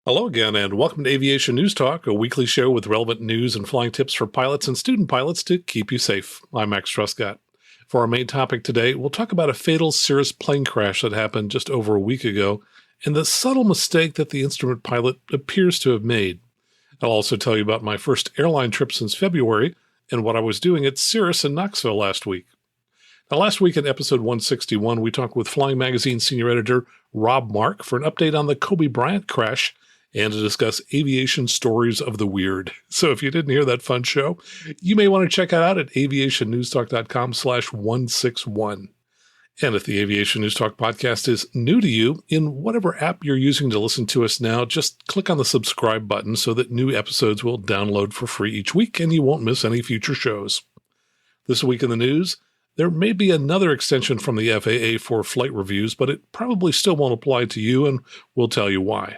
Hello again, and welcome to Aviation News Talk, a weekly show with relevant news and flying tips for pilots and student pilots to keep you safe. I'm Max Truscott. For our main topic today, we'll talk about a fatal Cirrus plane crash that happened just over a week ago, and the subtle mistake that the instrument pilot appears to have made. I'll also tell you about my first airline trip since February, and what I was doing at Cirrus in Knoxville last week. Now, last week in episode 161, we talked with Flying Magazine senior editor Rob Mark for an update on the Kobe Bryant crash, and to discuss aviation stories of the weird. So if you didn't hear that fun show, you may want to check it out at aviationnewstalk.com/161. And if the Aviation News Talk podcast is new to you, in whatever app you're using to listen to us now, just click on the subscribe button so that new episodes will download for free each week and you won't miss any future shows. This week in the news, there may be another extension from the FAA for flight reviews, but it probably still won't apply to you, and we'll tell you why.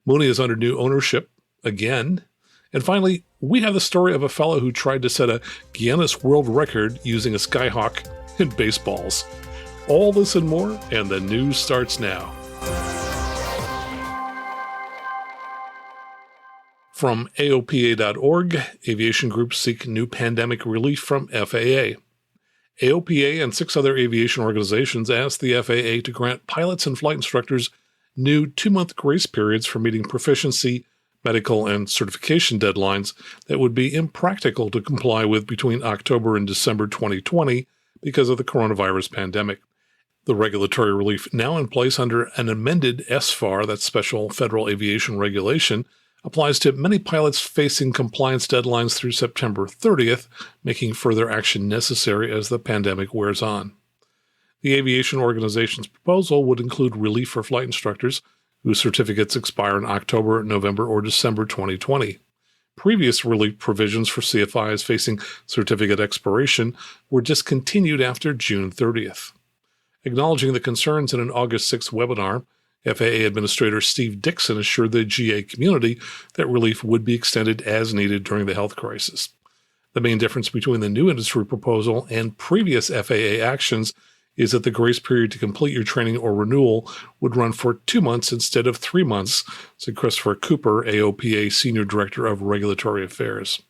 Mooney is under new ownership again. And finally, we have the story of a fellow who tried to set a Guinness World Record using a Skyhawk and baseballs. All this and more, and the news starts now. From AOPA.org, aviation groups seek new pandemic relief from FAA. AOPA and 6 other aviation organizations asked the FAA to grant pilots and flight instructors new 2-month grace periods for meeting proficiency, medical, and certification deadlines that would be impractical to comply with between October and December 2020 because of the coronavirus pandemic. The regulatory relief now in place under an amended SFAR, that's Special Federal Aviation Regulation, applies to many pilots facing compliance deadlines through September 30th, making further action necessary as the pandemic wears on. The aviation organization's proposal would include relief for flight instructors whose certificates expire in October, November, or December 2020. Previous relief provisions for CFIs facing certificate expiration were discontinued after June 30th. Acknowledging the concerns in an August 6th webinar, FAA Administrator Steve Dixon assured the GA community that relief would be extended as needed during the health crisis. The main difference between the new industry proposal and previous FAA actions is that the grace period to complete your training or renewal would run for 2 months instead of 3 months, said Christopher Cooper, AOPA Senior Director of Regulatory Affairs.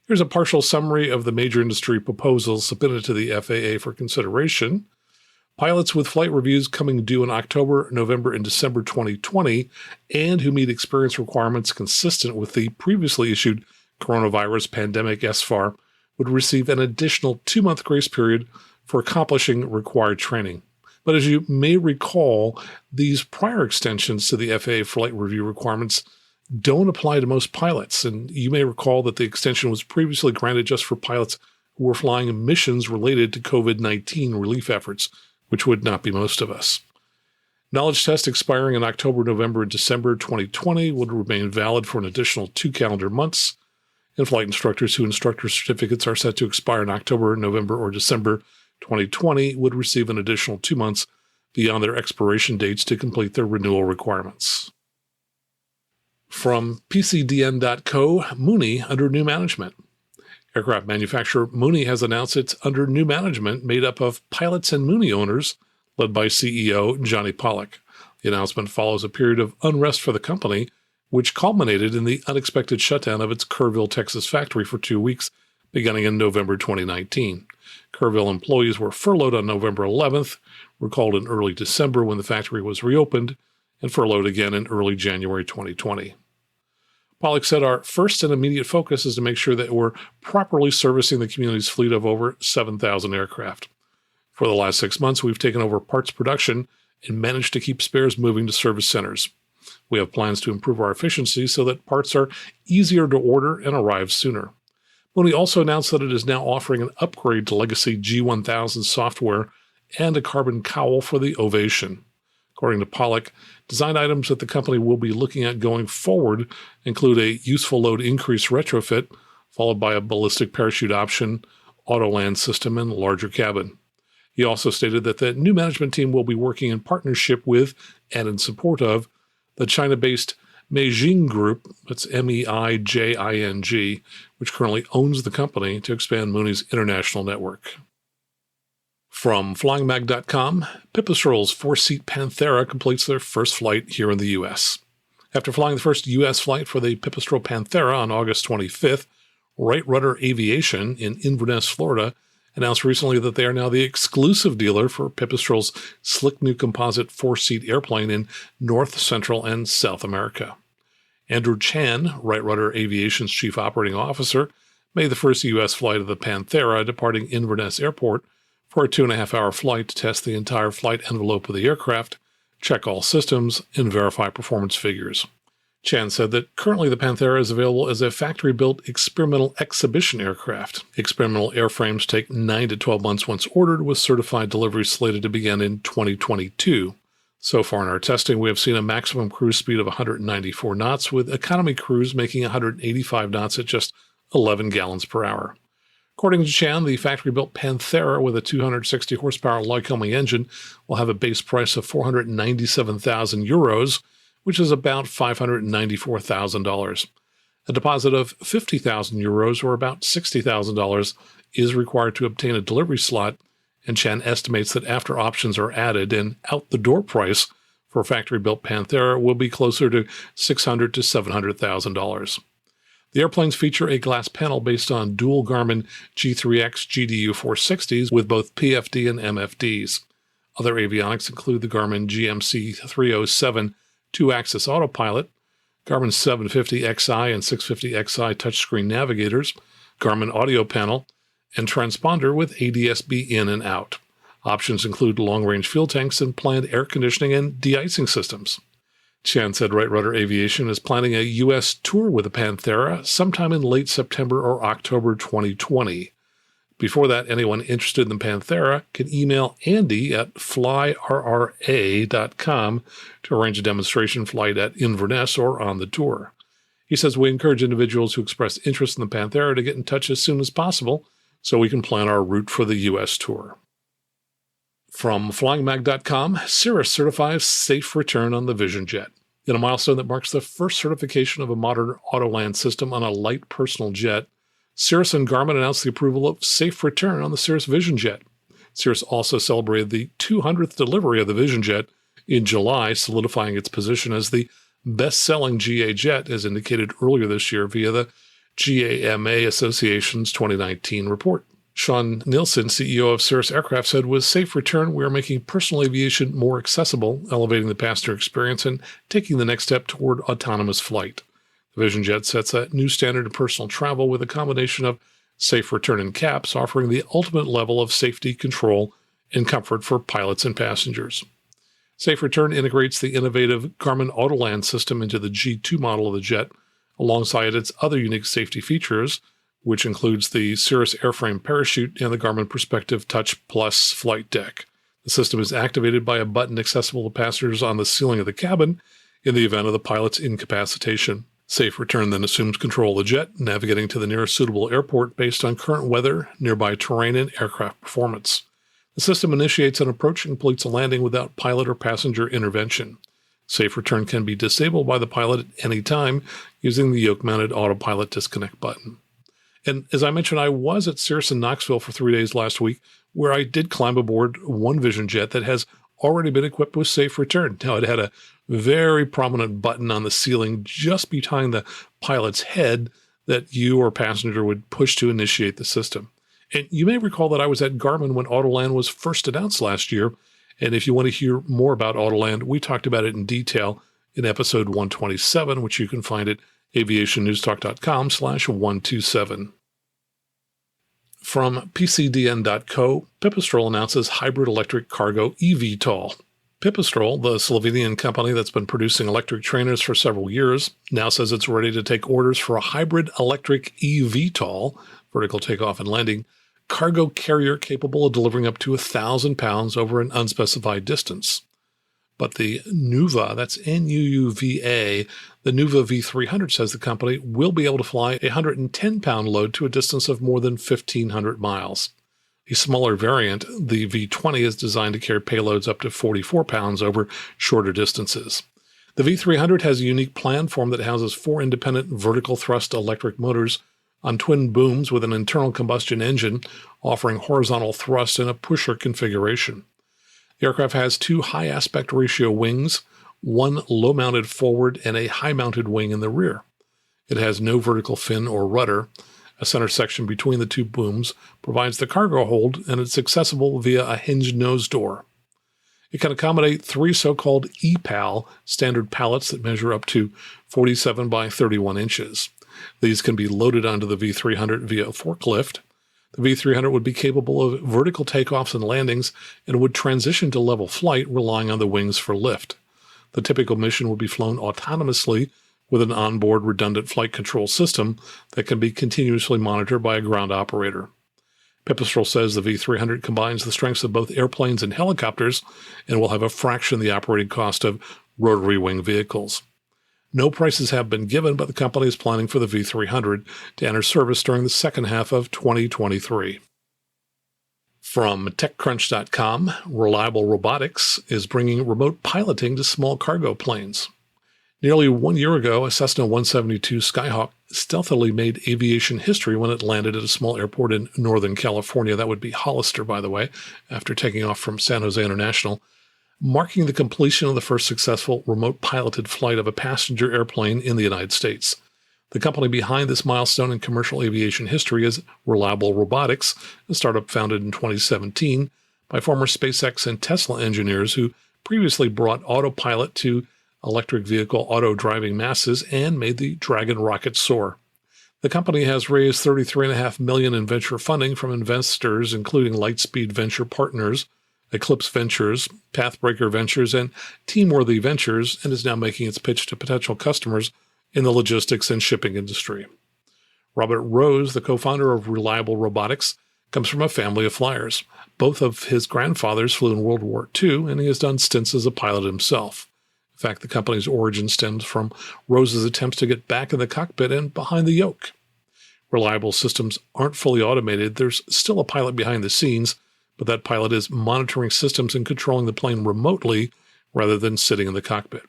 Here's a partial summary of the major industry proposals submitted to the FAA for consideration. Pilots with flight reviews coming due in October, November, and December 2020, and who meet experience requirements consistent with the previously issued coronavirus pandemic SFAR, would receive an additional 2-month grace period for accomplishing required training. But as you may recall, these prior extensions to the FAA flight review requirements don't apply to most pilots, and you may recall that the extension was previously granted just for pilots who were flying missions related to COVID-19 relief efforts, which would not be most of us. Knowledge tests expiring in October, November, and December 2020 would remain valid for an additional 2 calendar months, and flight instructors whose instructor certificates are set to expire in October, November, or December 2020 would receive an additional 2 months beyond their expiration dates to complete their renewal requirements. From PCDN.co, Mooney under new management. Aircraft manufacturer Mooney has announced it's under new management made up of pilots and Mooney owners, led by CEO Johnny Pollock. The announcement follows a period of unrest for the company, which culminated in the unexpected shutdown of its Kerrville, Texas factory for 2 weeks, beginning in November 2019. Kerrville employees were furloughed on November 11th, recalled in early December when the factory was reopened, and furloughed again in early January 2020. Pollock said, "Our first and immediate focus is to make sure that we're properly servicing the community's fleet of over 7,000 aircraft. For the last 6 months, we've taken over parts production and managed to keep spares moving to service centers. We have plans to improve our efficiency so that parts are easier to order and arrive sooner." Mooney also announced that it is now offering an upgrade to legacy G1000 software and a carbon cowl for the Ovation. According to Pollock, design items that the company will be looking at going forward include a useful load increase retrofit, followed by a ballistic parachute option, auto-land system, and larger cabin. He also stated that the new management team will be working in partnership with and in support of the China-based Meijing Group, that's Meijing, which currently owns the company, to expand Mooney's international network. From FlyingMag.com, Pipistrel's 4-seat Panthera completes their first flight here in the U.S. After flying the first U.S. flight for the Pipistrel Panthera on August 25th, Right Rudder Aviation in Inverness, Florida, announced recently that they are now the exclusive dealer for Pipistrel's slick new composite 4-seat airplane in North, Central, and South America. Andrew Chan, Right Rudder Aviation's chief operating officer, made the first U.S. flight of the Panthera, departing Inverness Airport for a 2.5-hour flight to test the entire flight envelope of the aircraft, check all systems, and verify performance figures. Chan said that currently the Panthera is available as a factory-built experimental exhibition aircraft. Experimental airframes take 9 to 12 months once ordered, with certified deliveries slated to begin in 2022. So far in our testing, we have seen a maximum cruise speed of 194 knots, with economy cruise making 185 knots at just 11 gallons per hour. According to Chan, the factory-built Panthera with a 260 horsepower Lycoming engine will have a base price of €497,000, which is about $594,000. A deposit of €50,000, or about $60,000, is required to obtain a delivery slot, and Chan estimates that after options are added, an out-the-door price for a factory-built Panthera will be closer to $600,000 to $700,000. The airplanes feature a glass panel based on dual Garmin G3X GDU 460s with both PFD and MFDs. Other avionics include the Garmin GMC 307 2-axis autopilot, Garmin 750XI and 650XI touchscreen navigators, Garmin audio panel, and transponder with ADSB in and out. Options include long-range fuel tanks and planned air conditioning and de-icing systems. Chan said Right Rudder Aviation is planning a U.S. tour with the Panthera sometime in late September or October 2020. Before that, anyone interested in the Panthera can email Andy at flyrra.com to arrange a demonstration flight at Inverness or on the tour. He says we encourage individuals who express interest in the Panthera to get in touch as soon as possible so we can plan our route for the U.S. tour. From flyingmag.com, Cirrus certifies safe return on the Vision Jet. In a milestone that marks the first certification of a modern autoland system on a light personal jet, Cirrus and Garmin announced the approval of safe return on the Cirrus Vision Jet. Cirrus also celebrated the 200th delivery of the Vision Jet in July, solidifying its position as the best-selling GA jet, as indicated earlier this year via the GAMA Association's 2019 report. Sean Nielsen, CEO of Cirrus Aircraft, said, with safe return, we are making personal aviation more accessible, elevating the passenger experience, and taking the next step toward autonomous flight. The Vision Jet sets a new standard in personal travel with a combination of safe return and CAPS, offering the ultimate level of safety, control, and comfort for pilots and passengers. Safe Return integrates the innovative Garmin Autoland system into the G2 model of the jet, alongside its other unique safety features, which includes the Cirrus airframe parachute and the Garmin Perspective Touch Plus flight deck. The system is activated by a button accessible to passengers on the ceiling of the cabin in the event of the pilot's incapacitation. Safe Return then assumes control of the jet, navigating to the nearest suitable airport based on current weather, nearby terrain, and aircraft performance. The system initiates an approach and completes a landing without pilot or passenger intervention. Safe Return can be disabled by the pilot at any time using the yoke-mounted autopilot disconnect button. And as I mentioned, I was at Cirrus in Knoxville for 3 days last week, where I did climb aboard one Vision Jet that has already been equipped with Safe Return. Now, it had a very prominent button on the ceiling just behind the pilot's head that you or passenger would push to initiate the system. And you may recall that I was at Garmin when Autoland was first announced last year. And if you want to hear more about Autoland, we talked about it in detail in episode 127, which you can find at aviationnewstalk.com/127. From PCDN.co, Pipistrel announces hybrid electric cargo eVTOL. Pipistrel, the Slovenian company that's been producing electric trainers for several years, now says it's ready to take orders for a hybrid electric eVTOL, vertical takeoff and landing, cargo carrier capable of delivering up to 1,000 pounds over an unspecified distance. But the Nuva, that's Nuuva, the Nuva V300 says the company will be able to fly a 110-pound load to a distance of more than 1,500 miles. A smaller variant, the V20, is designed to carry payloads up to 44 pounds over shorter distances. The V300 has a unique planform that houses 4 independent vertical thrust electric motors on twin booms with an internal combustion engine, offering horizontal thrust in a pusher configuration. The aircraft has 2 high aspect ratio wings, one low-mounted forward and a high-mounted wing in the rear. It has no vertical fin or rudder. A center section between the two booms provides the cargo hold, and it's accessible via a hinged nose door. It can accommodate 3 so-called EPAL standard pallets that measure up to 47 by 31 inches. These can be loaded onto the V300 via a forklift. The V300 would be capable of vertical takeoffs and landings and would transition to level flight, relying on the wings for lift. The typical mission would be flown autonomously with an onboard redundant flight control system that can be continuously monitored by a ground operator. Pipistrel says the V300 combines the strengths of both airplanes and helicopters and will have a fraction the operating cost of rotary wing vehicles. No prices have been given, but the company is planning for the V300 to enter service during the second half of 2023. From TechCrunch.com, Reliable Robotics is bringing remote piloting to small cargo planes. Nearly 1 year ago, a Cessna 172 Skyhawk stealthily made aviation history when it landed at a small airport in Northern California. That would be Hollister, by the way, after taking off from San Jose International, marking the completion of the first successful remote piloted flight of a passenger airplane in the United States. The company behind this milestone in commercial aviation history is Reliable Robotics, a startup founded in 2017 by former SpaceX and Tesla engineers who previously brought autopilot to electric vehicle auto-driving masses and made the Dragon rocket soar. The company has raised $33.5 million in venture funding from investors including Lightspeed Venture Partners, Eclipse Ventures, Pathbreaker Ventures, and Teamworthy Ventures, and is now making its pitch to potential customers in the logistics and shipping industry. Robert Rose, the co-founder of Reliable Robotics, comes from a family of flyers. Both of his grandfathers flew in World War II, and he has done stints as a pilot himself. In fact, the company's origin stems from Rose's attempts to get back in the cockpit and behind the yoke. Reliable systems aren't fully automated. There's still a pilot behind the scenes, but that pilot is monitoring systems and controlling the plane remotely rather than sitting in the cockpit.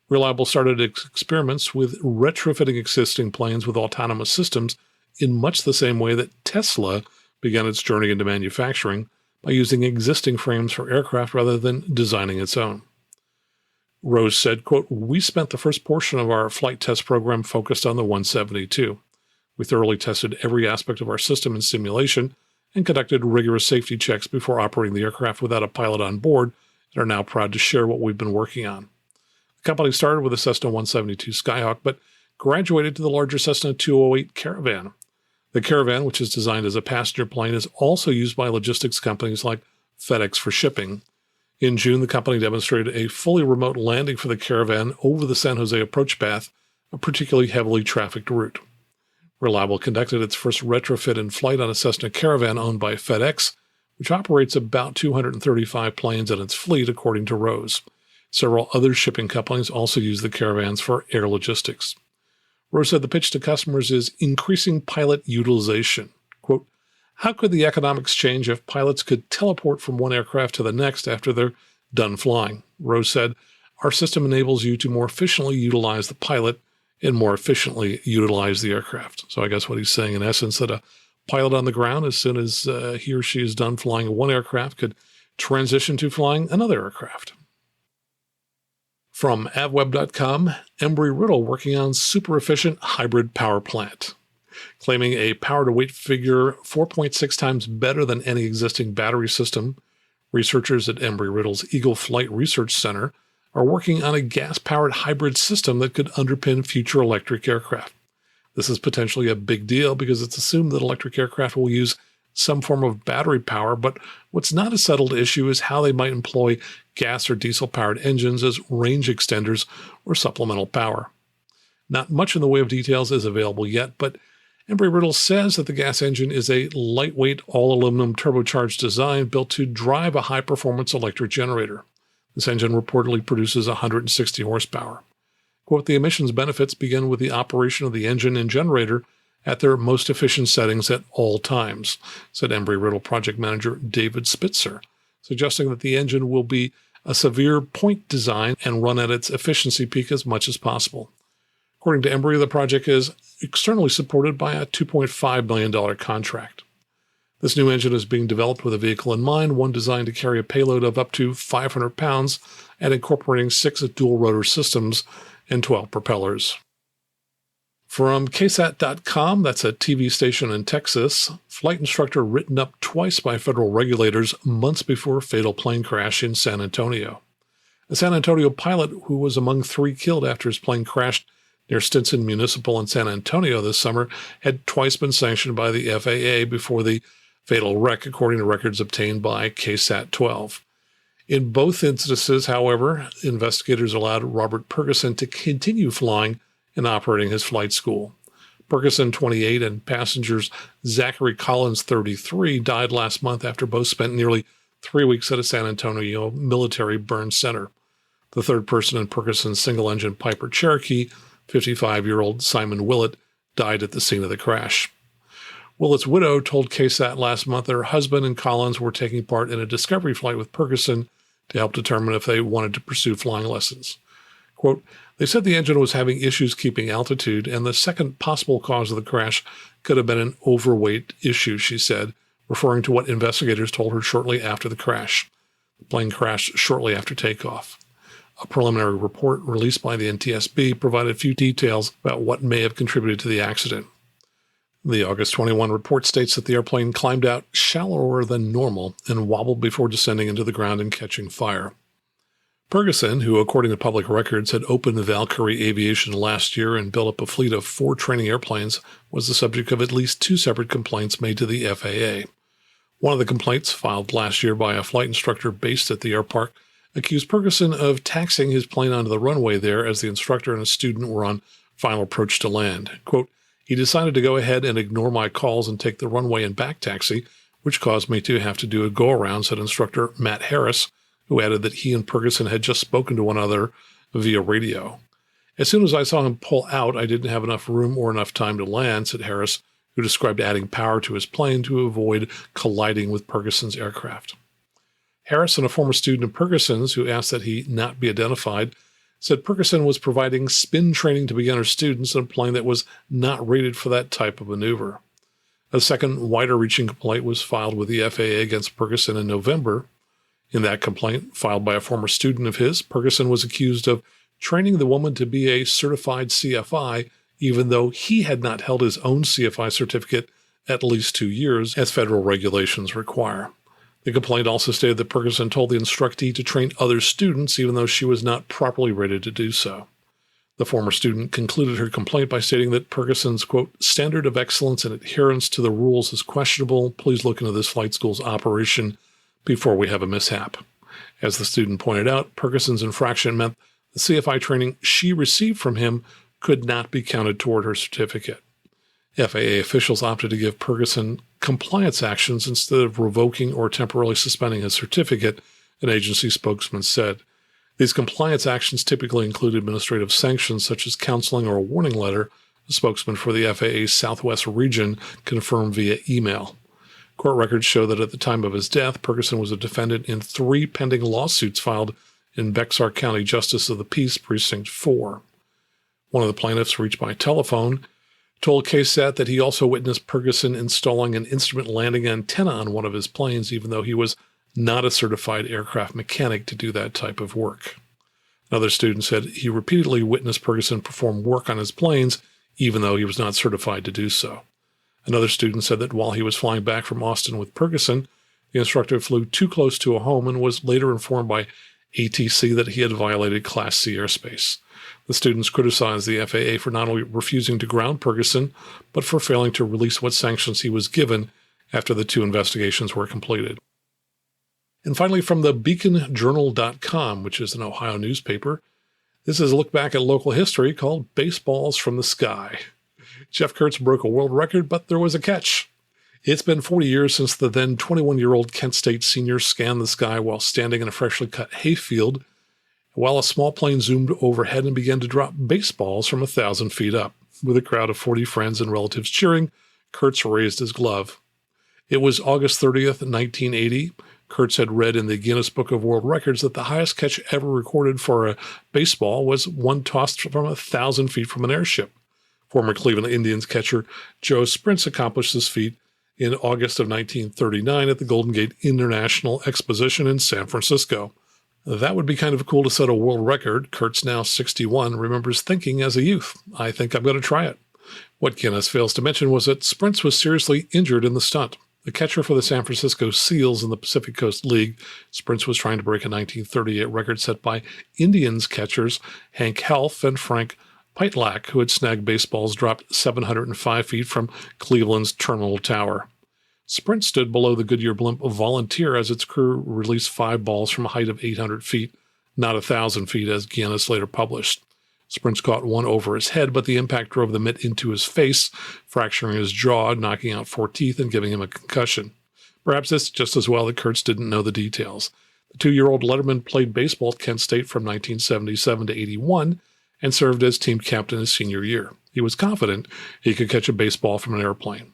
Reliable started its experiments with retrofitting existing planes with autonomous systems in much the same way that Tesla began its journey into manufacturing, by using existing frames for aircraft rather than designing its own. Rose said, quote, "We spent the first portion of our flight test program focused on the 172. We thoroughly tested every aspect of our system in simulation and conducted rigorous safety checks before operating the aircraft without a pilot on board, and are now proud to share what we've been working on." The company started with a Cessna 172 Skyhawk, but graduated to the larger Cessna 208 Caravan. The Caravan, which is designed as a passenger plane, is also used by logistics companies like FedEx for shipping. In June, the company demonstrated a fully remote landing for the Caravan over the San Jose approach path, a particularly heavily trafficked route. Reliable conducted its first retrofit in flight on a Cessna Caravan owned by FedEx, which operates about 235 planes in its fleet, according to Rose. Several other shipping companies also use the Caravans for air logistics. Rose said the pitch to customers is increasing pilot utilization. Quote, "How could the economics change if pilots could teleport from one aircraft to the next after they're done flying?" Rose said, "Our system enables you to more efficiently utilize the pilot and more efficiently utilize the aircraft." So I guess what he's saying in essence, that a pilot on the ground, as soon as he or she is done flying one aircraft, could transition to flying another aircraft. From avweb.com, Embry-Riddle working on super efficient hybrid power plant. Claiming a power-to-weight figure 4.6 times better than any existing battery system, researchers at Embry-Riddle's Eagle Flight Research Center are working on a gas-powered hybrid system that could underpin future electric aircraft. This is potentially a big deal because it's assumed that electric aircraft will use some form of battery power, but what's not a settled issue is how they might employ gas or diesel-powered engines as range extenders or supplemental power. Not much in the way of details is available yet, but Embry-Riddle says that the gas engine is a lightweight, all-aluminum turbocharged design built to drive a high-performance electric generator. This engine reportedly produces 160 horsepower. Quote, "The emissions benefits begin with the operation of the engine and generator at their most efficient settings at all times," said Embry-Riddle project manager David Spitzer, suggesting that the engine will be a severe point design and run at its efficiency peak as much as possible. According to Embry, the project is externally supported by a $2.5 million contract. This new engine is being developed with a vehicle in mind, one designed to carry a payload of up to 500 pounds and incorporating 6 dual-rotor systems and 12 propellers. From KSAT.com, that's a TV station in Texas, flight instructor written up twice by federal regulators months before fatal plane crash in San Antonio. A San Antonio pilot who was among 3 killed after his plane crashed near Stinson Municipal in San Antonio this summer had twice been sanctioned by the FAA before the fatal wreck, according to records obtained by KSAT 12. In both instances, however, investigators allowed Robert Pergerson to continue flying and operating his flight school. Pergerson, 28, and passengers Zachary Collins, 33, died last month after both spent nearly 3 weeks at a San Antonio military burn center. The third person in Pergerson's single-engine Piper Cherokee, 55-year-old Simon Willett, died at the scene of the crash. Willett's widow told KSAT last month that her husband and Collins were taking part in a discovery flight with Pergerson to help determine if they wanted to pursue flying lessons. Quote, they said the engine was having issues keeping altitude, and the second possible cause of the crash could have been an overweight issue, she said, referring to what investigators told her shortly after the crash. The plane crashed shortly after takeoff. A preliminary report released by the NTSB provided few details about what may have contributed to the accident. The August 21 report states that the airplane climbed out shallower than normal and wobbled before descending into the ground and catching fire. Pergerson, who according to public records had opened Valkyrie Aviation last year and built up a fleet of 4 training airplanes, was the subject of at least 2 separate complaints made to the FAA. One of the complaints, filed last year by a flight instructor based at the airpark, accused Pergerson of taxiing his plane onto the runway there as the instructor and a student were on final approach to land. Quote, he decided to go ahead and ignore my calls and take the runway and back taxi, which caused me to have to do a go-around, said instructor Matt Harris, who added that he and Pergerson had just spoken to one another via radio. As soon as I saw him pull out, I didn't have enough room or enough time to land, said Harris, who described adding power to his plane to avoid colliding with Pergerson's aircraft. Harris and a former student of Pergerson's, who asked that he not be identified, said Pergerson was providing spin training to beginner students in a plane that was not rated for that type of maneuver. A second, wider-reaching complaint was filed with the FAA against Pergerson in November. In that complaint, filed by a former student of his, Pergerson was accused of training the woman to be a certified CFI, even though he had not held his own CFI certificate at least 2 years, as federal regulations require. The complaint also stated that Pergerson told the instructee to train other students, even though she was not properly rated to do so. The former student concluded her complaint by stating that Pergerson's, quote, standard of excellence and adherence to the rules is questionable. Please look into this flight school's operation before we have a mishap. As the student pointed out, Pergerson's infraction meant the CFI training she received from him could not be counted toward her certificate. FAA officials opted to give Pergerson compliance actions instead of revoking or temporarily suspending his certificate, an agency spokesman said. These compliance actions typically include administrative sanctions such as counseling or a warning letter, a spokesman for the FAA's Southwest region confirmed via email. Court records show that at the time of his death, Pergerson was a defendant in 3 pending lawsuits filed in Bexar County Justice of the Peace Precinct 4. One of the plaintiffs, reached by telephone, told KSAT that he also witnessed Pergerson installing an instrument landing antenna on one of his planes, even though he was not a certified aircraft mechanic to do that type of work. Another student said he repeatedly witnessed Pergerson perform work on his planes, even though he was not certified to do so. Another student said that while he was flying back from Austin with Pergerson, the instructor flew too close to a home and was later informed by ATC that he had violated Class C airspace. The students criticized the FAA for not only refusing to ground Pergerson, but for failing to release what sanctions he was given after the 2 investigations were completed. And finally, from the beaconjournal.com, which is an Ohio newspaper, this is a look back at local history called Baseballs from the Sky. Jeff Kurtz broke a world record, but there was a catch. It's been 40 years since the then 21-year-old Kent State senior scanned the sky while standing in a freshly cut hayfield, while a small plane zoomed overhead and began to drop baseballs from 1,000 feet up. With a crowd of 40 friends and relatives cheering, Kurtz raised his glove. It was August 30th, 1980. Kurtz had read in the Guinness Book of World Records that the highest catch ever recorded for a baseball was one tossed from 1,000 feet from an airship. Former Cleveland Indians catcher Joe Sprintz accomplished this feat in August of 1939 at the Golden Gate International Exposition in San Francisco. That would be kind of cool to set a world record. Kurtz, now 61, remembers thinking as a youth, I think I'm going to try it. What Guinness fails to mention was that Sprints was seriously injured in the stunt. The catcher for the San Francisco Seals in the Pacific Coast League, Sprints was trying to break a 1938 record set by Indians catchers Hank Helf and Frank Pitelack, who had snagged baseballs dropped 705 feet from Cleveland's Terminal Tower. Sprint stood below the Goodyear blimp Volunteer as its crew released 5 balls from a height of 800 feet, not 1,000 feet as Guinness later published. Sprints caught one over his head, but the impact drove the mitt into his face, fracturing his jaw, knocking out 4 teeth, and giving him a concussion. Perhaps it's just as well that Kurtz didn't know the details. The 2-year-old Letterman played baseball at Kent State from 1977 to 81 and served as team captain his senior year. He was confident he could catch a baseball from an airplane.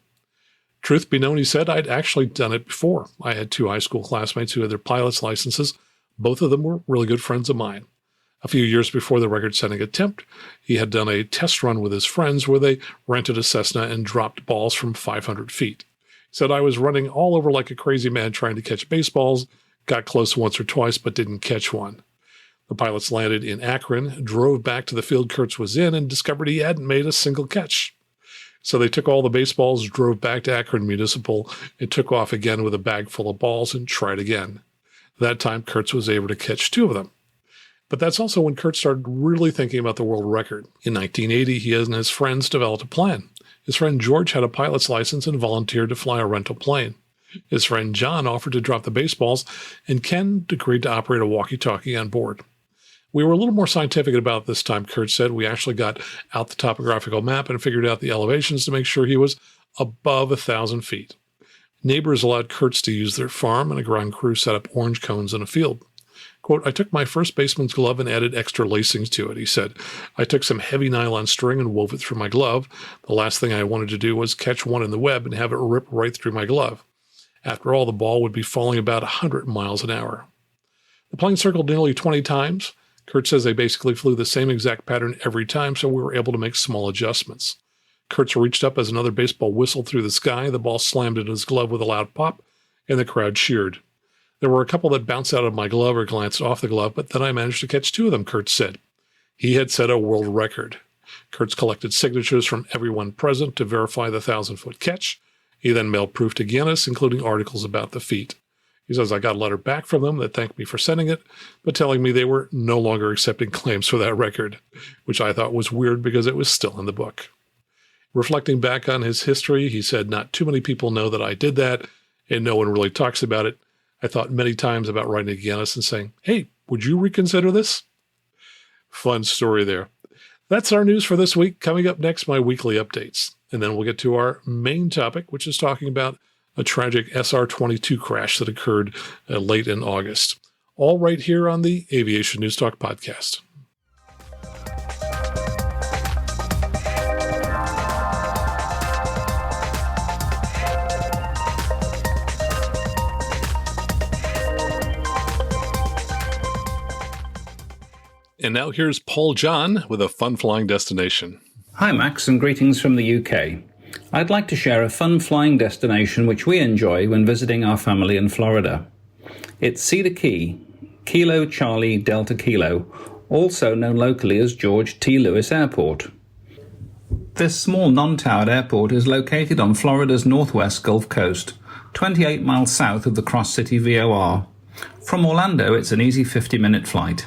Truth be known, he said, I'd actually done it before. I had 2 high school classmates who had their pilot's licenses. Both of them were really good friends of mine. A few years before the record-setting attempt, he had done a test run with his friends where they rented a Cessna and dropped balls from 500 feet. He said, I was running all over like a crazy man trying to catch baseballs, got close once or twice but didn't catch one. The pilots landed in Akron, drove back to the field Kurtz was in, and discovered he hadn't made a single catch. So they took all the baseballs, drove back to Akron Municipal, and took off again with a bag full of balls and tried again. That time, Kurtz was able to catch 2 of them. But that's also when Kurtz started really thinking about the world record. In 1980, he and his friends developed a plan. His friend George had a pilot's license and volunteered to fly a rental plane. His friend John offered to drop the baseballs, and Ken agreed to operate a walkie-talkie on board. We were a little more scientific about this time, Kurtz said. We actually got out the topographical map and figured out the elevations to make sure he was above 1,000 feet. Neighbors allowed Kurtz to use their farm, and a ground crew set up orange cones in a field. Quote, I took my first baseman's glove and added extra lacings to it, he said. I took some heavy nylon string and wove it through my glove. The last thing I wanted to do was catch one in the web and have it rip right through my glove. After all, the ball would be falling about 100 miles an hour. The plane circled nearly 20 times. Kurtz says they basically flew the same exact pattern every time, so we were able to make small adjustments. Kurtz reached up as another baseball whistled through the sky. The ball slammed into his glove with a loud pop, and the crowd cheered. There were a couple that bounced out of my glove or glanced off the glove, but then I managed to catch 2 of them, Kurtz said. He had set a world record. Kurtz collected signatures from everyone present to verify the 1,000-foot catch. He then mailed proof to Guinness, including articles about the feat. He says, I got a letter back from them that thanked me for sending it, but telling me they were no longer accepting claims for that record, which I thought was weird because it was still in the book. Reflecting back on his history, he said, not too many people know that I did that, and no one really talks about it. I thought many times about writing to Guinness and saying, hey, would you reconsider this? Fun story there. That's our news for this week. Coming up next, my weekly updates. And then we'll get to our main topic, which is talking about a tragic SR22 crash that occurred late in August. All right here on the Aviation News Talk podcast. And now here's Paul John with a fun flying destination. Hi Max, and greetings from the UK. I'd like to share a fun flying destination which we enjoy when visiting our family in Florida. It's Cedar Key, Kilo Charlie Delta Kilo, also known locally as George T. Lewis Airport. This small non-towered airport is located on Florida's northwest Gulf Coast, 28 miles south of the Cross-City VOR. From Orlando, it's an easy 50-minute flight.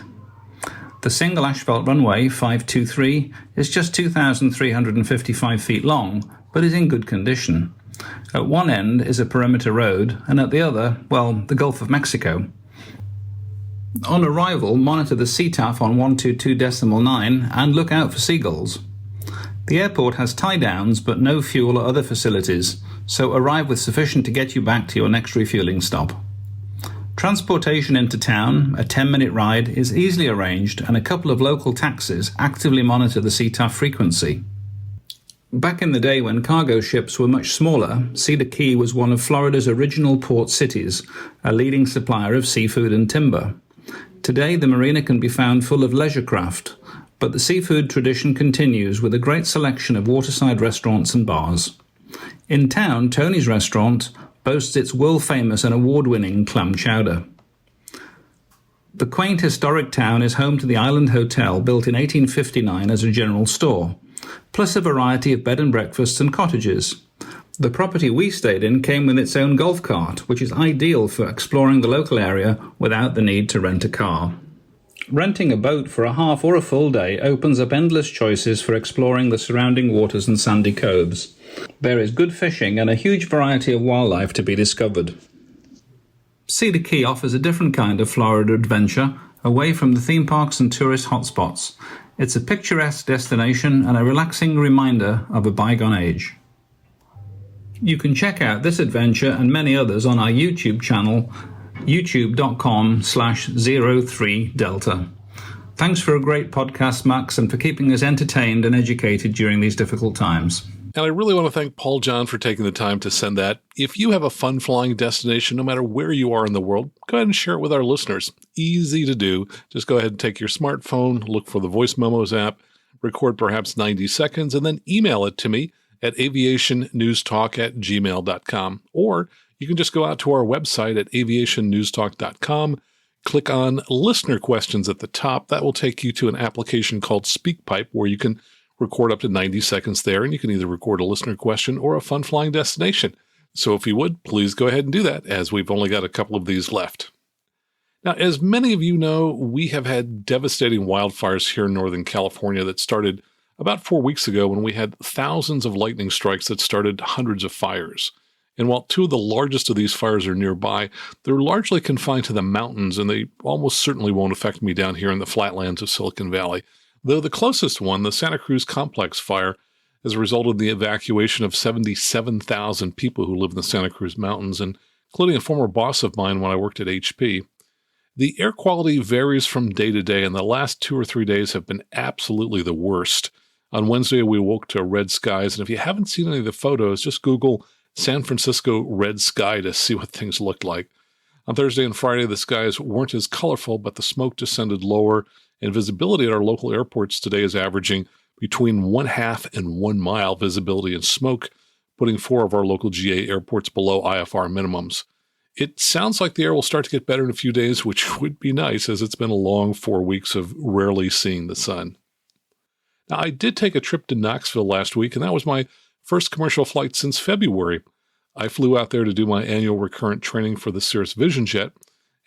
The single asphalt runway, 523, is just 2,355 feet long, but is in good condition. At one end is a perimeter road, and at the other, well, the Gulf of Mexico. On arrival, monitor the CTAF on 122.9 and look out for seagulls. The airport has tie-downs, but no fuel or other facilities, so arrive with sufficient to get you back to your next refueling stop. Transportation into town, a 10-minute ride, is easily arranged, and a couple of local taxis actively monitor the CTAF frequency. Back in the day when cargo ships were much smaller, Cedar Key was one of Florida's original port cities, a leading supplier of seafood and timber. Today, the marina can be found full of leisure craft, but the seafood tradition continues with a great selection of waterside restaurants and bars. In town, Tony's restaurant boasts its world-famous and award-winning clam chowder. The quaint historic town is home to the Island Hotel, built in 1859 as a general store, plus a variety of bed and breakfasts and cottages. The property we stayed in came with its own golf cart, which is ideal for exploring the local area without the need to rent a car. Renting a boat for a half or a full day opens up endless choices for exploring the surrounding waters and sandy coves. There is good fishing and a huge variety of wildlife to be discovered. Cedar Key offers a different kind of Florida adventure, away from the theme parks and tourist hotspots. It's a picturesque destination and a relaxing reminder of a bygone age. You can check out this adventure and many others on our YouTube channel, youtube.com/03delta. Thanks for a great podcast, Max, and for keeping us entertained and educated during these difficult times. And I really want to thank Paul John for taking the time to send that. If you have a fun flying destination, no matter where you are in the world, go ahead and share it with our listeners. Easy to do. Just go ahead and take your smartphone, look for the Voice Memos app, record perhaps 90 seconds, and then email it to me at aviationnewstalk@gmail.com. Or you can just go out to our website at aviationnewstalk.com, click on Listener Questions at the top. That will take you to an application called SpeakPipe, where you can record up to 90 seconds there, and you can either record a listener question or a fun flying destination. So if you would, please go ahead and do that, as we've only got a couple of these left. Now, as many of you know, we have had devastating wildfires here in Northern California that started about 4 weeks ago, when we had thousands of lightning strikes that started hundreds of fires. And while two of the largest of these fires are nearby, they're largely confined to the mountains, and they almost certainly won't affect me down here in the flatlands of Silicon Valley. Though the closest one, the Santa Cruz Complex fire, has resulted in the evacuation of 77,000 people who live in the Santa Cruz Mountains, including a former boss of mine when I worked at HP. The air quality varies from day to day, and the last 2 or 3 days have been absolutely the worst. On Wednesday, we woke to red skies, and if you haven't seen any of the photos, just Google San Francisco red sky to see what things looked like. On Thursday and Friday, the skies weren't as colorful, but the smoke descended lower, and visibility at our local airports today is averaging between 1/2 and 1 mile visibility in smoke, putting 4 of our local GA airports below IFR minimums. It sounds like the air will start to get better in a few days, which would be nice, as it's been a long 4 weeks of rarely seeing the sun. Now, I did take a trip to Knoxville last week, and that was my first commercial flight since February. I flew out there to do my annual recurrent training for the Cirrus Vision Jet,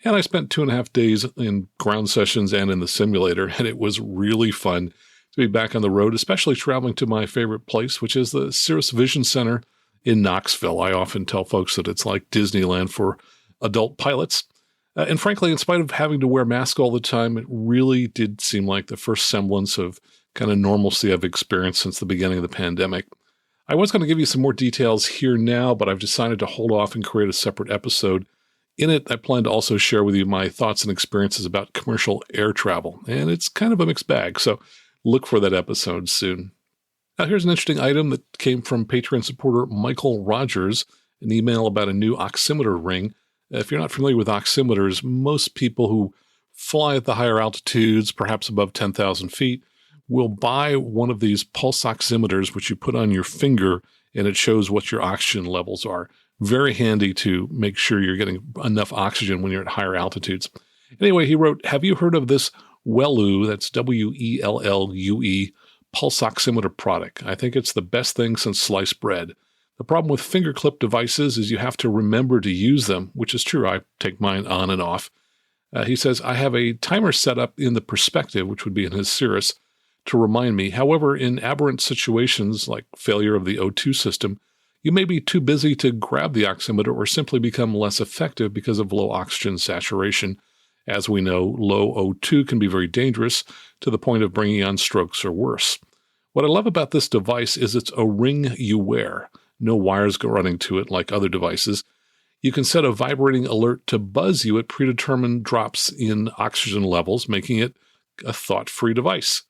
and I spent 2.5 days in ground sessions and in the simulator, and it was really fun to be back on the road, especially traveling to my favorite place, which is the Cirrus Vision Center in Knoxville. I often tell folks that it's like Disneyland for adult pilots. And frankly, in spite of having to wear masks all the time, it really did seem like the first semblance of kind of normalcy I've experienced since the beginning of the pandemic. I was going to give you some more details here now, but I've decided to hold off and create a separate episode. In it, I plan to also share with you my thoughts and experiences about commercial air travel, and it's kind of a mixed bag, so look for that episode soon. Now, here's an interesting item that came from Patreon supporter Michael Rogers, an email about a new oximeter ring. If you're not familiar with oximeters, most people who fly at the higher altitudes, perhaps above 10,000 feet, will buy one of these pulse oximeters, which you put on your finger, and it shows what your oxygen levels are. Very handy to make sure you're getting enough oxygen when you're at higher altitudes. Anyway, he wrote, "Have you heard of this Wellue," that's WELLUE, pulse oximeter product? I think it's the best thing since sliced bread. The problem with finger clip devices is you have to remember to use them, which is true. I take mine on and off. He says, "I have a timer set up in the perspective," which would be in his Cirrus, "to remind me. However, in aberrant situations like failure of the O2 system, you may be too busy to grab the oximeter or simply become less effective because of low oxygen saturation. As we know, low O2 can be very dangerous to the point of bringing on strokes or worse. What I love about this device is it's a ring you wear. No wires go running to it like other devices. You can set a vibrating alert to buzz you at predetermined drops in oxygen levels, making it a thought-free device.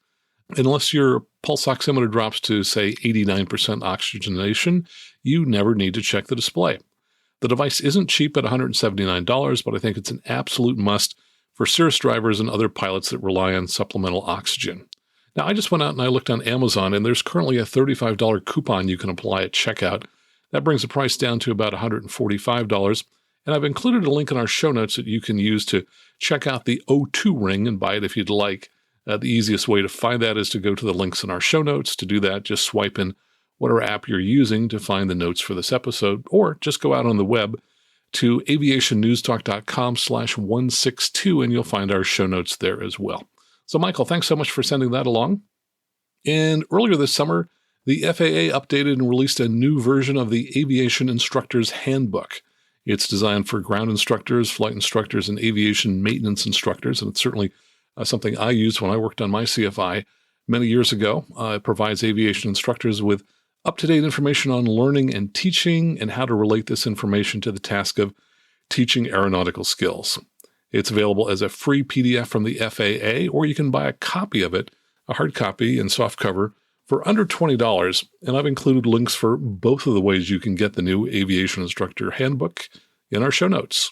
Unless your pulse oximeter drops to, say, 89% oxygenation, you never need to check the display. The device isn't cheap at $179, but I think it's an absolute must for Cirrus drivers and other pilots that rely on supplemental oxygen. Now, I just went out and I looked on Amazon, and there's currently a $35 coupon you can apply at checkout. That brings the price down to about $145, and I've included a link in our show notes that you can use to check out the O2 ring and buy it if you'd like. The easiest way to find that is to go to the links in our show notes. To do that, just swipe in whatever app you're using to find the notes for this episode, or just go out on the web to aviationnewstalk.com/162, and you'll find our show notes there as well. So, Michael, thanks so much for sending that along. And earlier this summer, the FAA updated and released a new version of the Aviation Instructor's Handbook. It's designed for ground instructors, flight instructors, and aviation maintenance instructors, and it's certainly something I used when I worked on my CFI many years ago. It provides aviation instructors with up-to-date information on learning and teaching and how to relate this information to the task of teaching aeronautical skills. It's available as a free PDF from the FAA, or you can buy a copy of it, a hard copy and soft cover, for under $20, and I've included links for both of the ways you can get the new Aviation Instructor Handbook in our show notes.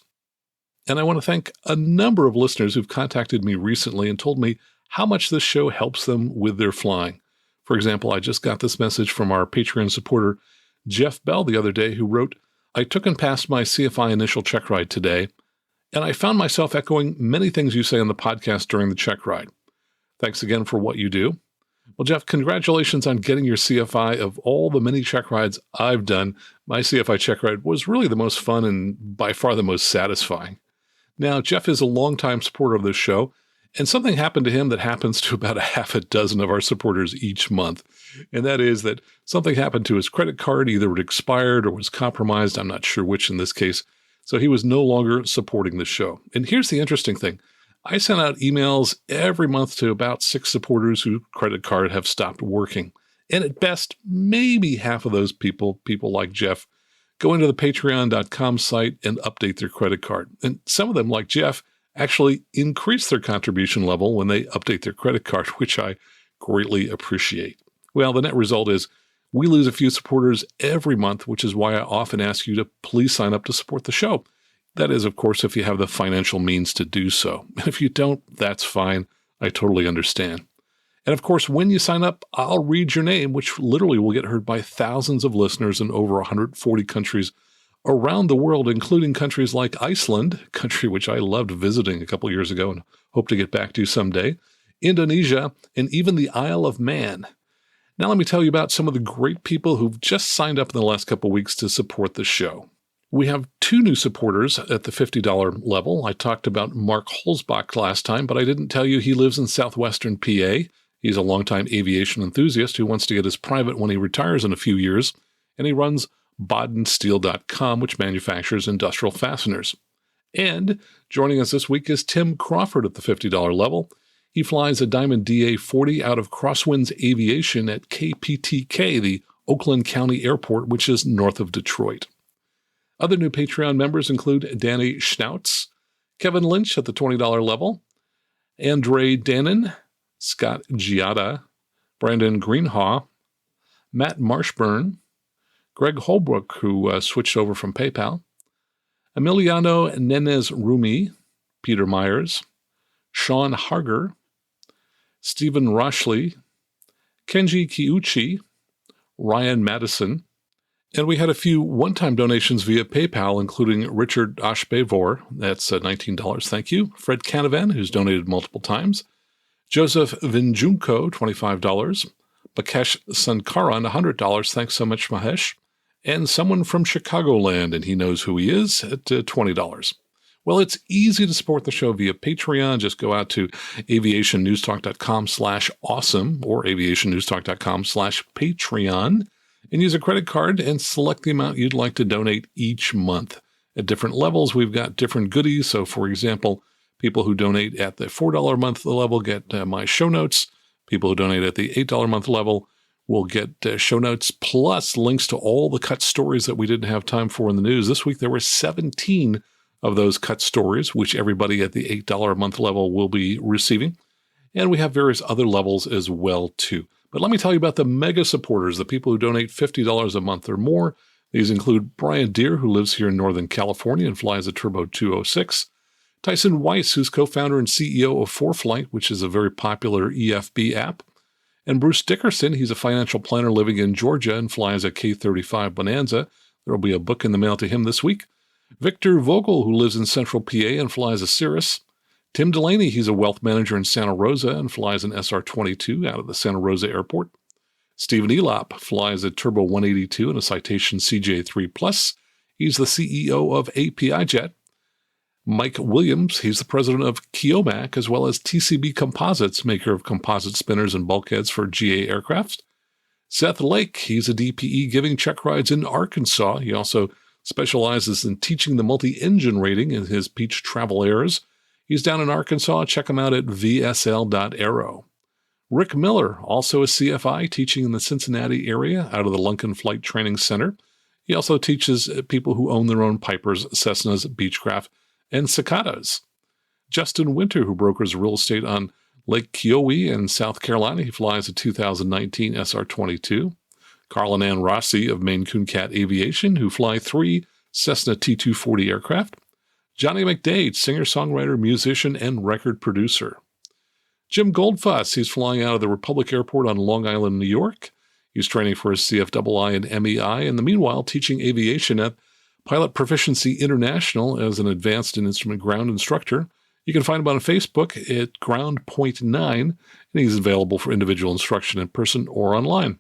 And I want to thank a number of listeners who've contacted me recently and told me how much this show helps them with their flying. For example, I just got this message from our Patreon supporter, Jeff Bell, the other day, who wrote, "I took and passed my CFI initial check ride today, and I found myself echoing many things you say on the podcast during the check ride. Thanks again for what you do." Well, Jeff, congratulations on getting your CFI. Of all the many check rides I've done, my CFI check ride was really the most fun and by far the most satisfying. Now, Jeff is a longtime supporter of this show, and something happened to him that happens to about a half a dozen of our supporters each month. And that is that something happened to his credit card. Either it expired or was compromised. I'm not sure which in this case. So he was no longer supporting the show. And here's the interesting thing. I sent out emails every month to about 6 supporters whose credit card have stopped working. And at best, maybe half of those people like Jeff, go into the patreon.com site and update their credit card. And some of them, like Jeff, actually increase their contribution level when they update their credit card, which I greatly appreciate. Well, the net result is we lose a few supporters every month, which is why I often ask you to please sign up to support the show. That is, of course, if you have the financial means to do so. And if you don't, that's fine. I totally understand. And of course, when you sign up, I'll read your name, which literally will get heard by thousands of listeners in over 140 countries around the world, including countries like Iceland, a country which I loved visiting a couple years ago and hope to get back to someday, Indonesia, and even the Isle of Man. Now let me tell you about some of the great people who've just signed up in the last couple weeks to support the show. We have 2 new supporters at the $50 level. I talked about Mark Holzbach last time, but I didn't tell you he lives in southwestern PA. He's a longtime aviation enthusiast who wants to get his private when he retires in a few years, and he runs boddensteel.com, which manufactures industrial fasteners. And joining us this week is Tim Crawford at the $50 level. He flies a Diamond DA-40 out of Crosswinds Aviation at KPTK, the Oakland County Airport, which is north of Detroit. Other new Patreon members include Danny Schnautz, Kevin Lynch at the $20 level, Andre Dannon, Scott Giada, Brandon Greenhaw, Matt Marshburn, Greg Holbrook, who switched over from PayPal, Emiliano Nenez Rumi, Peter Myers, Sean Harger, Stephen Roshley, Kenji Kiuchi, Ryan Madison, and we had a few one-time donations via PayPal, including Richard Ashbevor, that's $19, thank you, Fred Canavan, who's donated multiple times, Joseph Vinjunko, $25, Makesh Sankaran, $100, thanks so much, Mahesh, and someone from Chicagoland, and he knows who he is, at $20. Well, it's easy to support the show via Patreon. Just go out to aviationnewstalk.com/awesome or aviationnewstalk.com/Patreon and use a credit card and select the amount you'd like to donate each month. At different levels, we've got different goodies. So, for example, people who donate at the $4 a month level get my show notes. People who donate at the $8 a month level will get show notes plus links to all the cut stories that we didn't have time for in the news. This week, there were 17 of those cut stories, which everybody at the $8 a month level will be receiving. And we have various other levels as well, too. But let me tell you about the mega supporters, the people who donate $50 a month or more. These include Brian Deere, who lives here in Northern California and flies a Turbo 206, Tyson Weiss, who's co-founder and CEO of ForeFlight, which is a very popular EFB app, and Bruce Dickerson, he's a financial planner living in Georgia and flies a K-35 Bonanza. There will be a book in the mail to him this week. Victor Vogel, who lives in central PA and flies a Cirrus. Tim Delaney, he's a wealth manager in Santa Rosa and flies an SR22 out of the Santa Rosa airport. Stephen Elop flies a Turbo 182 and a Citation CJ3+. He's the CEO of API Jet. Mike Williams, he's the president of Keomac, as well as TCB Composites, maker of composite spinners and bulkheads for GA aircraft. Seth Lake, he's a DPE giving check rides in Arkansas. He also specializes in teaching the multi-engine rating in his Peach Travel Airs. He's down in Arkansas. Check him out at vsl.aero. Rick Miller, also a CFI, teaching in the Cincinnati area out of the Lunken Flight Training Center. He also teaches people who own their own Pipers, Cessnas, Beechcraft, and Cicadas. Justin Winter, who brokers real estate on Lake Kiowa in South Carolina. He flies a 2019 SR22. Carl and Ann Rossi of Maine Coon Cat Aviation, who fly 3 Cessna T240 aircraft. Johnny McDade, singer-songwriter, musician, and record producer. Jim Goldfuss, he's flying out of the Republic Airport on Long Island, New York. He's training for his CFII and MEI, and the meanwhile teaching aviation at Pilot Proficiency International as an advanced and instrument ground instructor. You can find him on Facebook at Ground Point 9, and he's available for individual instruction in person or online.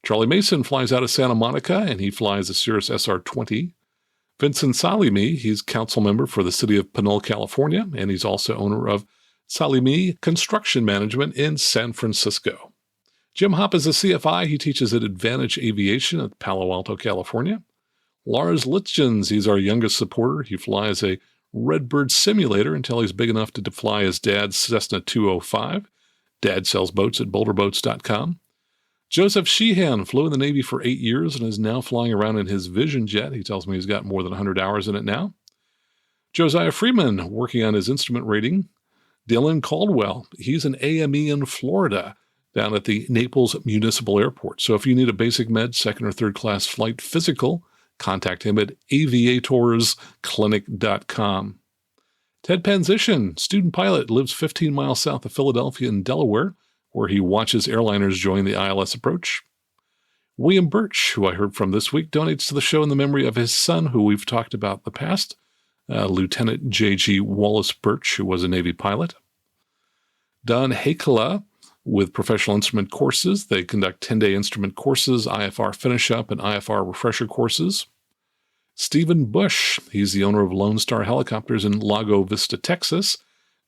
Charlie Mason flies out of Santa Monica, and he flies a Cirrus SR20. Vincent Salimi, he's council member for the city of Pinole, California, and he's also owner of Salimi Construction Management in San Francisco. Jim Hopp is a CFI. He teaches at Advantage Aviation at Palo Alto, California. Lars Litjens, he's our youngest supporter. He flies a Redbird simulator until he's big enough to fly his dad's Cessna 205. Dad sells boats at boulderboats.com. Joseph Sheehan flew in the Navy for 8 years and is now flying around in his Vision jet. He tells me he's got more than 100 hours in it now. Josiah Freeman, working on his instrument rating. Dylan Caldwell, he's an AME in Florida down at the Naples Municipal Airport. So if you need a basic med, second or third class flight physical, contact him at aviatorsclinic.com. Ted Panzishin, student pilot, lives 15 miles south of Philadelphia in Delaware, where he watches airliners join the ILS approach. William Birch, who I heard from this week, donates to the show in the memory of his son, who we've talked about in the past, Lieutenant J.G. Wallace Birch, who was a Navy pilot. Don Hakela, with Professional Instrument Courses. They conduct 10-day instrument courses, IFR finish-up, and IFR refresher courses. Stephen Bush, he's the owner of Lone Star Helicopters in Lago Vista, Texas.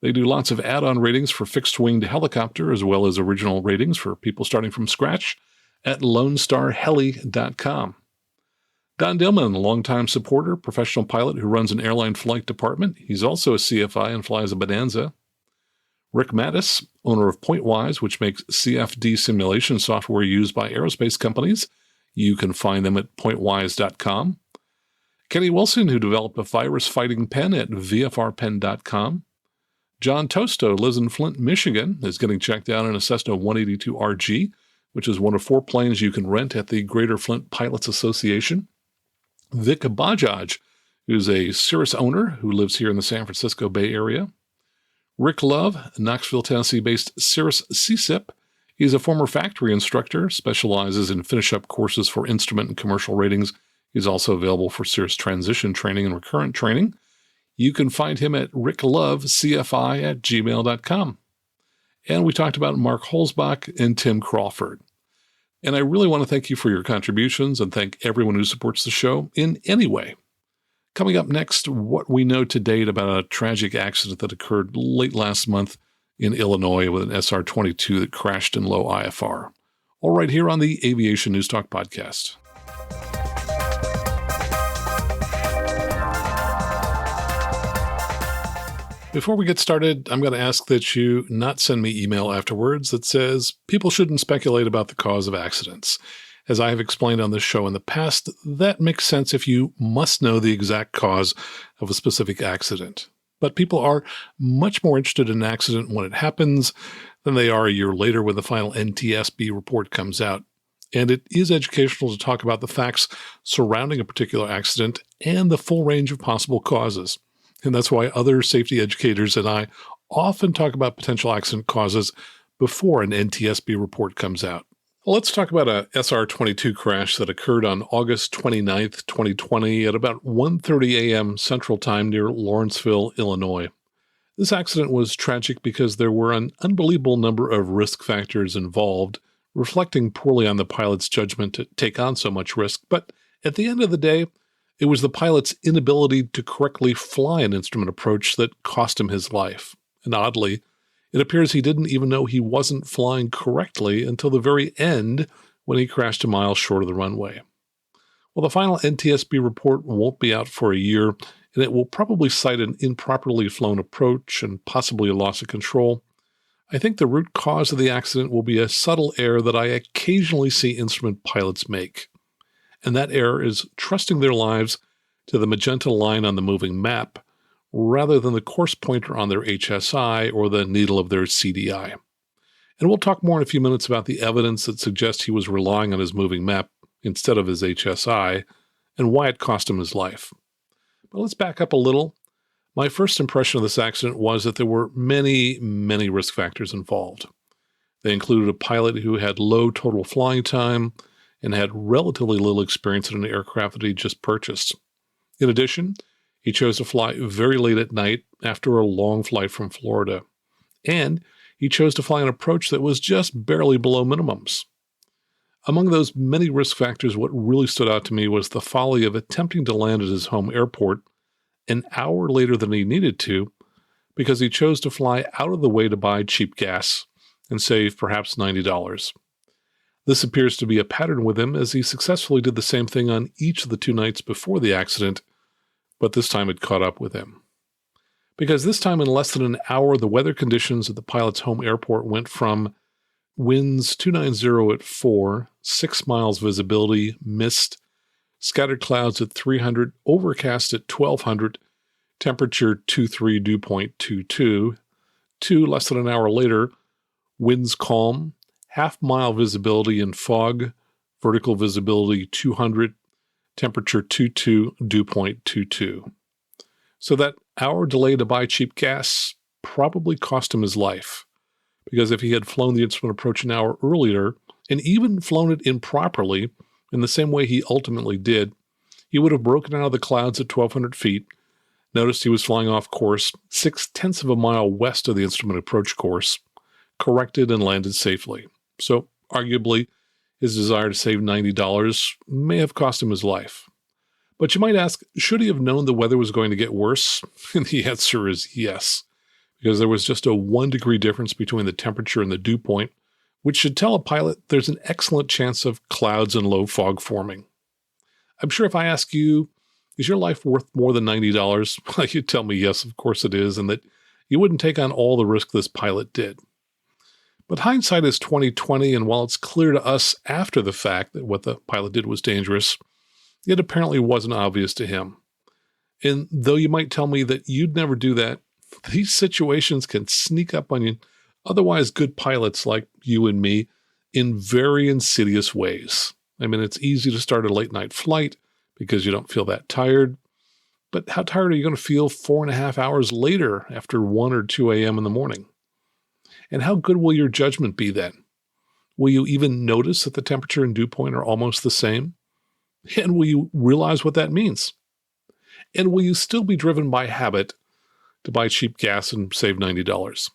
They do lots of add-on ratings for fixed-winged helicopter, as well as original ratings for people starting from scratch at LoneStarHeli.com. Don Dillman, longtime supporter, professional pilot who runs an airline flight department. He's also a CFI and flies a Bonanza. Rick Mattis, owner of Pointwise, which makes CFD simulation software used by aerospace companies. You can find them at pointwise.com. Kenny Wilson, who developed a virus-fighting pen at vfrpen.com. John Tosto lives in Flint, Michigan, is getting checked out in a Cessna 182RG, which is one of 4 planes you can rent at the Greater Flint Pilots Association. Vic Bajaj, who's a Cirrus owner who lives here in the San Francisco Bay Area. Rick Love, Knoxville, Tennessee-based Cirrus CSIP. He's a former factory instructor, specializes in finish-up courses for instrument and commercial ratings. He's also available for Cirrus transition training and recurrent training. You can find him at ricklovecfi@gmail.com. And we talked about Mark Holzbach and Tim Crawford. And I really want to thank you for your contributions and thank everyone who supports the show in any way. Coming up next, what we know to date about a tragic accident that occurred late last month in Illinois with an SR-22 that crashed in low IFR. All right here on the Aviation News Talk podcast. Before we get started, I'm going to ask that you not send me email afterwards that says people shouldn't speculate about the cause of accidents. As I have explained on this show in the past, that makes sense if you must know the exact cause of a specific accident. But people are much more interested in an accident when it happens than they are a year later when the final NTSB report comes out. And it is educational to talk about the facts surrounding a particular accident and the full range of possible causes. And that's why other safety educators and I often talk about potential accident causes before an NTSB report comes out. Well, let's talk about a SR22 crash that occurred on August 29th, 2020 at about 1:30 a.m. Central Time near Lawrenceville, Illinois. This accident was tragic because there were an unbelievable number of risk factors involved, reflecting poorly on the pilot's judgment to take on so much risk. But at the end of the day, it was the pilot's inability to correctly fly an instrument approach that cost him his life. And oddly, it appears he didn't even know he wasn't flying correctly until the very end when he crashed a mile short of the runway. Well, the final NTSB report won't be out for a year, and it will probably cite an improperly flown approach and possibly a loss of control. I think the root cause of the accident will be a subtle error that I occasionally see instrument pilots make. And that error is trusting their lives to the magenta line on the moving map, rather than the course pointer on their HSI or the needle of their CDI. And we'll talk more in a few minutes about the evidence that suggests he was relying on his moving map instead of his HSI and why it cost him his life. But let's back up a little. My first impression of this accident was that there were many, many risk factors involved. They included a pilot who had low total flying time and had relatively little experience in an aircraft that he just purchased. In addition, he chose to fly very late at night after a long flight from Florida. And he chose to fly an approach that was just barely below minimums. Among those many risk factors, what really stood out to me was the folly of attempting to land at his home airport an hour later than he needed to because he chose to fly out of the way to buy cheap gas and save perhaps $90. This appears to be a pattern with him, as he successfully did the same thing on each of the 2 nights before the accident, but this time it caught up with him. Because this time in less than an hour, the weather conditions at the pilot's home airport went from winds 290 at 4, 6 miles visibility, mist, scattered clouds at 300, overcast at 1200, temperature 23 dew point 22, to less than an hour later, winds calm, half-mile visibility in fog, vertical visibility 200, temperature 22, dew point 22. So that hour delay to buy cheap gas probably cost him his life, because if he had flown the instrument approach an hour earlier, and even flown it improperly in the same way he ultimately did, he would have broken out of the clouds at 1,200 feet, noticed he was flying off course 0.6 of a mile west of the instrument approach course, corrected and landed safely. So arguably, his desire to save $90 may have cost him his life. But you might ask, should he have known the weather was going to get worse? And the answer is yes, because there was just a 1 degree difference between the temperature and the dew point, which should tell a pilot there's an excellent chance of clouds and low fog forming. I'm sure if I ask you, is your life worth more than $90? You'd tell me yes, of course it is, and that you wouldn't take on all the risk this pilot did. But hindsight is 20/20, and while it's clear to us after the fact that what the pilot did was dangerous, it apparently wasn't obvious to him. And though you might tell me that you'd never do that, these situations can sneak up on you, otherwise good pilots like you and me, in very insidious ways. I mean, it's easy to start a late night flight because you don't feel that tired, but how tired are you going to feel 4.5 hours later after 1 or 2 a.m. in the morning? And how good will your judgment be then? Will you even notice that the temperature and dew point are almost the same? And will you realize what that means? And will you still be driven by habit to buy cheap gas and save $90?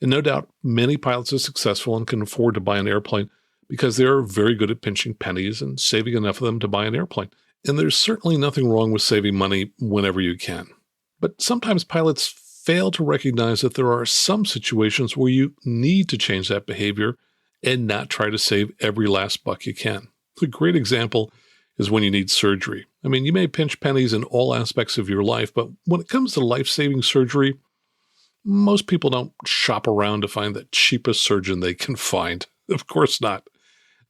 And no doubt, many pilots are successful and can afford to buy an airplane because they are very good at pinching pennies and saving enough of them to buy an airplane. And there's certainly nothing wrong with saving money whenever you can. But sometimes pilots fail to recognize that there are some situations where you need to change that behavior and not try to save every last buck you can. A great example is when you need surgery. I mean, you may pinch pennies in all aspects of your life, but when it comes to life-saving surgery, most people don't shop around to find the cheapest surgeon they can find. Of course not.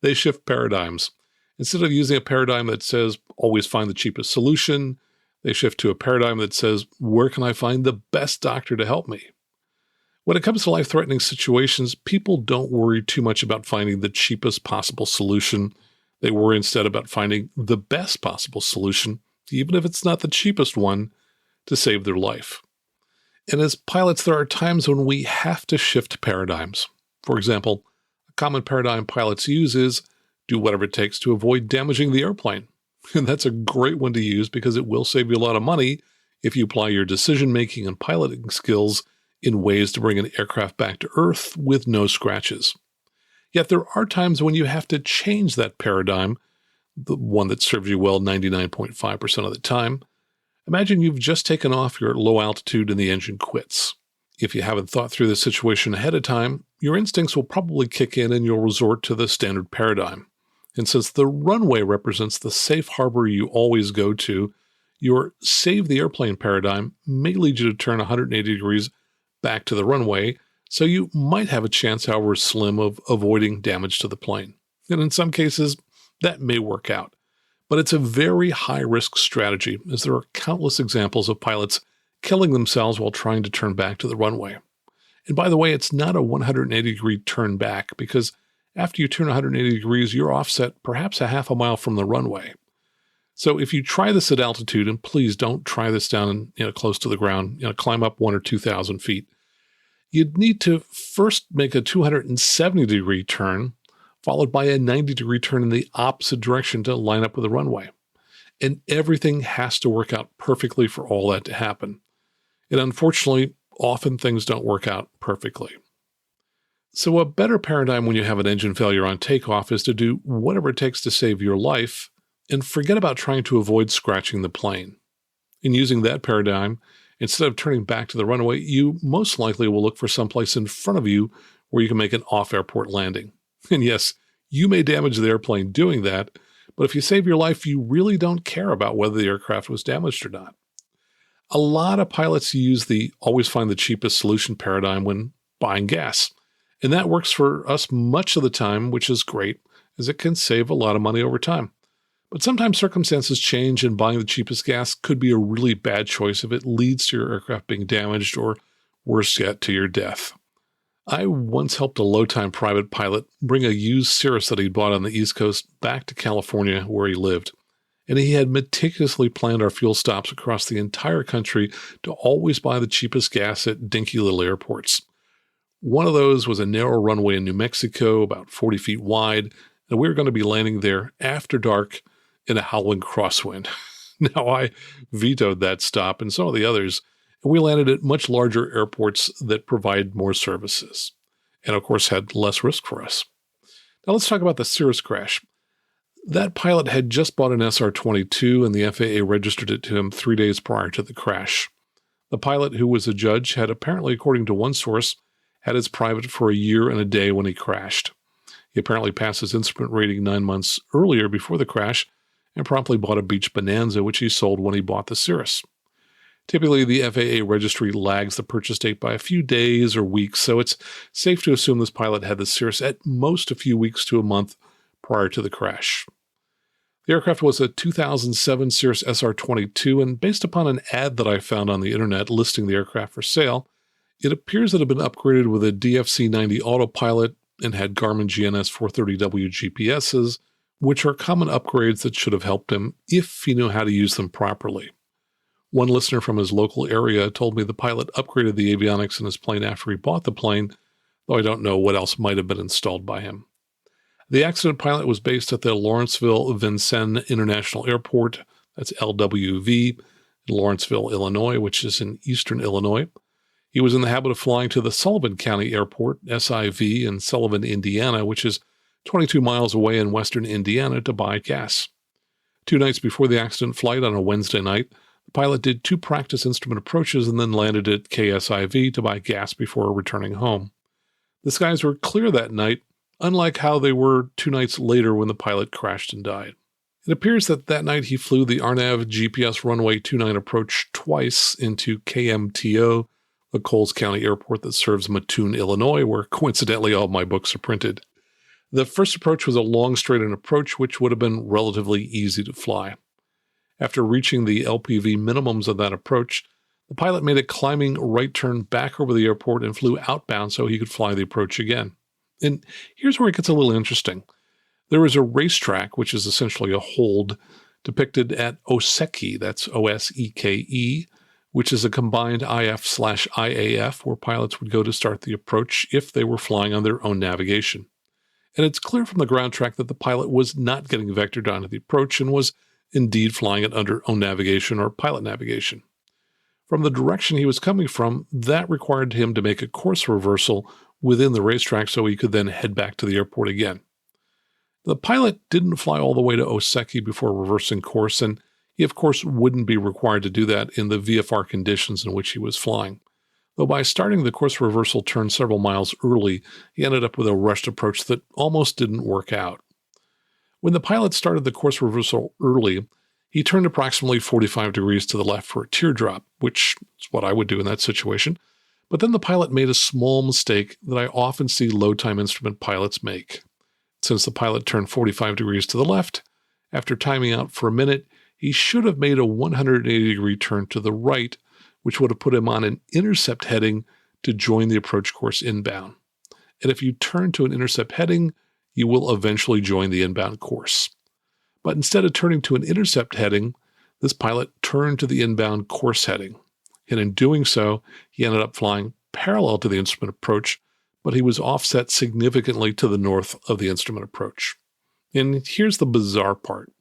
They shift paradigms. Instead of using a paradigm that says, always find the cheapest solution, they shift to a paradigm that says, where can I find the best doctor to help me? When it comes to life-threatening situations, people don't worry too much about finding the cheapest possible solution. They worry instead about finding the best possible solution, even if it's not the cheapest one, to save their life. And as pilots, there are times when we have to shift paradigms. For example, A common paradigm pilots use is do whatever it takes to avoid damaging the airplane. And that's a great one to use because it will save you a lot of money if you apply your decision-making and piloting skills in ways to bring an aircraft back to Earth with no scratches. Yet there are times when you have to change that paradigm, the one that serves you well 99.5% of the time. Imagine you've just taken off, you're at low altitude, and the engine quits. If you haven't thought through the situation ahead of time, your instincts will probably kick in and you'll resort to the standard paradigm. And since the runway represents the safe harbor you always go to, your save the airplane paradigm may lead you to turn 180 degrees back to the runway, so you might have a chance, however slim, of avoiding damage to the plane. And in some cases, that may work out. But it's a very high-risk strategy, as there are countless examples of pilots killing themselves while trying to turn back to the runway. And by the way, it's not a 180-degree turn back, because after you turn 180 degrees, you're offset perhaps a half a mile from the runway. So if you try this at altitude, and please don't try this down close to the ground, climb up 1,000 or 2,000 feet, you'd need to first make a 270-degree turn, followed by a 90-degree turn in the opposite direction to line up with the runway. And everything has to work out perfectly for all that to happen. And unfortunately, often things don't work out perfectly. So a better paradigm when you have an engine failure on takeoff is to do whatever it takes to save your life and forget about trying to avoid scratching the plane. In using that paradigm, instead of turning back to the runway, you most likely will look for someplace in front of you where you can make an off-airport landing. And yes, you may damage the airplane doing that, but if you save your life, you really don't care about whether the aircraft was damaged or not. A lot of pilots use the always find the cheapest solution paradigm when buying gas. And that works for us much of the time, which is great, as it can save a lot of money over time. But sometimes circumstances change, and buying the cheapest gas could be a really bad choice if it leads to your aircraft being damaged or, worse yet, to your death. I once helped a low-time private pilot bring a used Cirrus that he'd bought on the East Coast back to California where he lived. And he had meticulously planned our fuel stops across the entire country to always buy the cheapest gas at dinky little airports. One of those was a narrow runway in New Mexico, about 40 feet wide, and we were going to be landing there after dark in a howling crosswind. Now, I vetoed that stop and some of the others, and we landed at much larger airports that provide more services, and of course had less risk for us. Now let's talk about the Cirrus crash. That pilot had just bought an SR22, and the FAA registered it to him 3 days prior to the crash. The pilot, who was a judge, had apparently, according to one source, had his private for a year and a day when he crashed. He apparently passed his instrument rating 9 months earlier before the crash and promptly bought a Beach Bonanza, which he sold when he bought the Cirrus. Typically, the FAA registry lags the purchase date by a few days or weeks, so it's safe to assume this pilot had the Cirrus at most a few weeks to a month prior to the crash. The aircraft was a 2007 Cirrus SR22, and based upon an ad that I found on the internet listing the aircraft for sale, it appears it had been upgraded with a DFC-90 autopilot and had Garmin GNS 430W GPSs, which are common upgrades that should have helped him if he knew how to use them properly. One listener from his local area told me the pilot upgraded the avionics in his plane after he bought the plane, though I don't know what else might have been installed by him. The accident pilot was based at the Lawrenceville Vincennes International Airport, that's LWV, in Lawrenceville, Illinois, which is in eastern Illinois. He was in the habit of flying to the Sullivan County Airport, SIV, in Sullivan, Indiana, which is 22 miles away in western Indiana, to buy gas. 2 nights before the accident flight on a Wednesday night, the pilot did 2 practice instrument approaches and then landed at KSIV to buy gas before returning home. The skies were clear that night, unlike how they were 2 nights later when the pilot crashed and died. It appears that night he flew the RNAV GPS runway 29 approach twice into KMTO, the Coles County Airport that serves Mattoon, Illinois, where coincidentally all my books are printed. The first approach was a long straight-in approach, which would have been relatively easy to fly. After reaching the LPV minimums of that approach, the pilot made a climbing right turn back over the airport and flew outbound so he could fly the approach again. And here's where it gets a little interesting. There is a racetrack, which is essentially a hold, depicted at Oseke, that's O-S-E-K-E, which is a combined IF/IAF, where pilots would go to start the approach if they were flying on their own navigation. And it's clear from the ground track that the pilot was not getting vectored onto the approach and was indeed flying it under own navigation or pilot navigation. From the direction he was coming from, that required him to make a course reversal within the racetrack so he could then head back to the airport again. The pilot didn't fly all the way to Oseki before reversing course, and he, of course, wouldn't be required to do that in the VFR conditions in which he was flying. Though by starting the course reversal turn several miles early, he ended up with a rushed approach that almost didn't work out. When the pilot started the course reversal early, he turned approximately 45 degrees to the left for a teardrop, which is what I would do in that situation. But then the pilot made a small mistake that I often see low-time instrument pilots make. Since the pilot turned 45 degrees to the left, after timing out for a minute, he should have made a 180-degree turn to the right, which would have put him on an intercept heading to join the approach course inbound. And if you turn to an intercept heading, you will eventually join the inbound course. But instead of turning to an intercept heading, this pilot turned to the inbound course heading. And in doing so, he ended up flying parallel to the instrument approach, but he was offset significantly to the north of the instrument approach. And here's the bizarre part.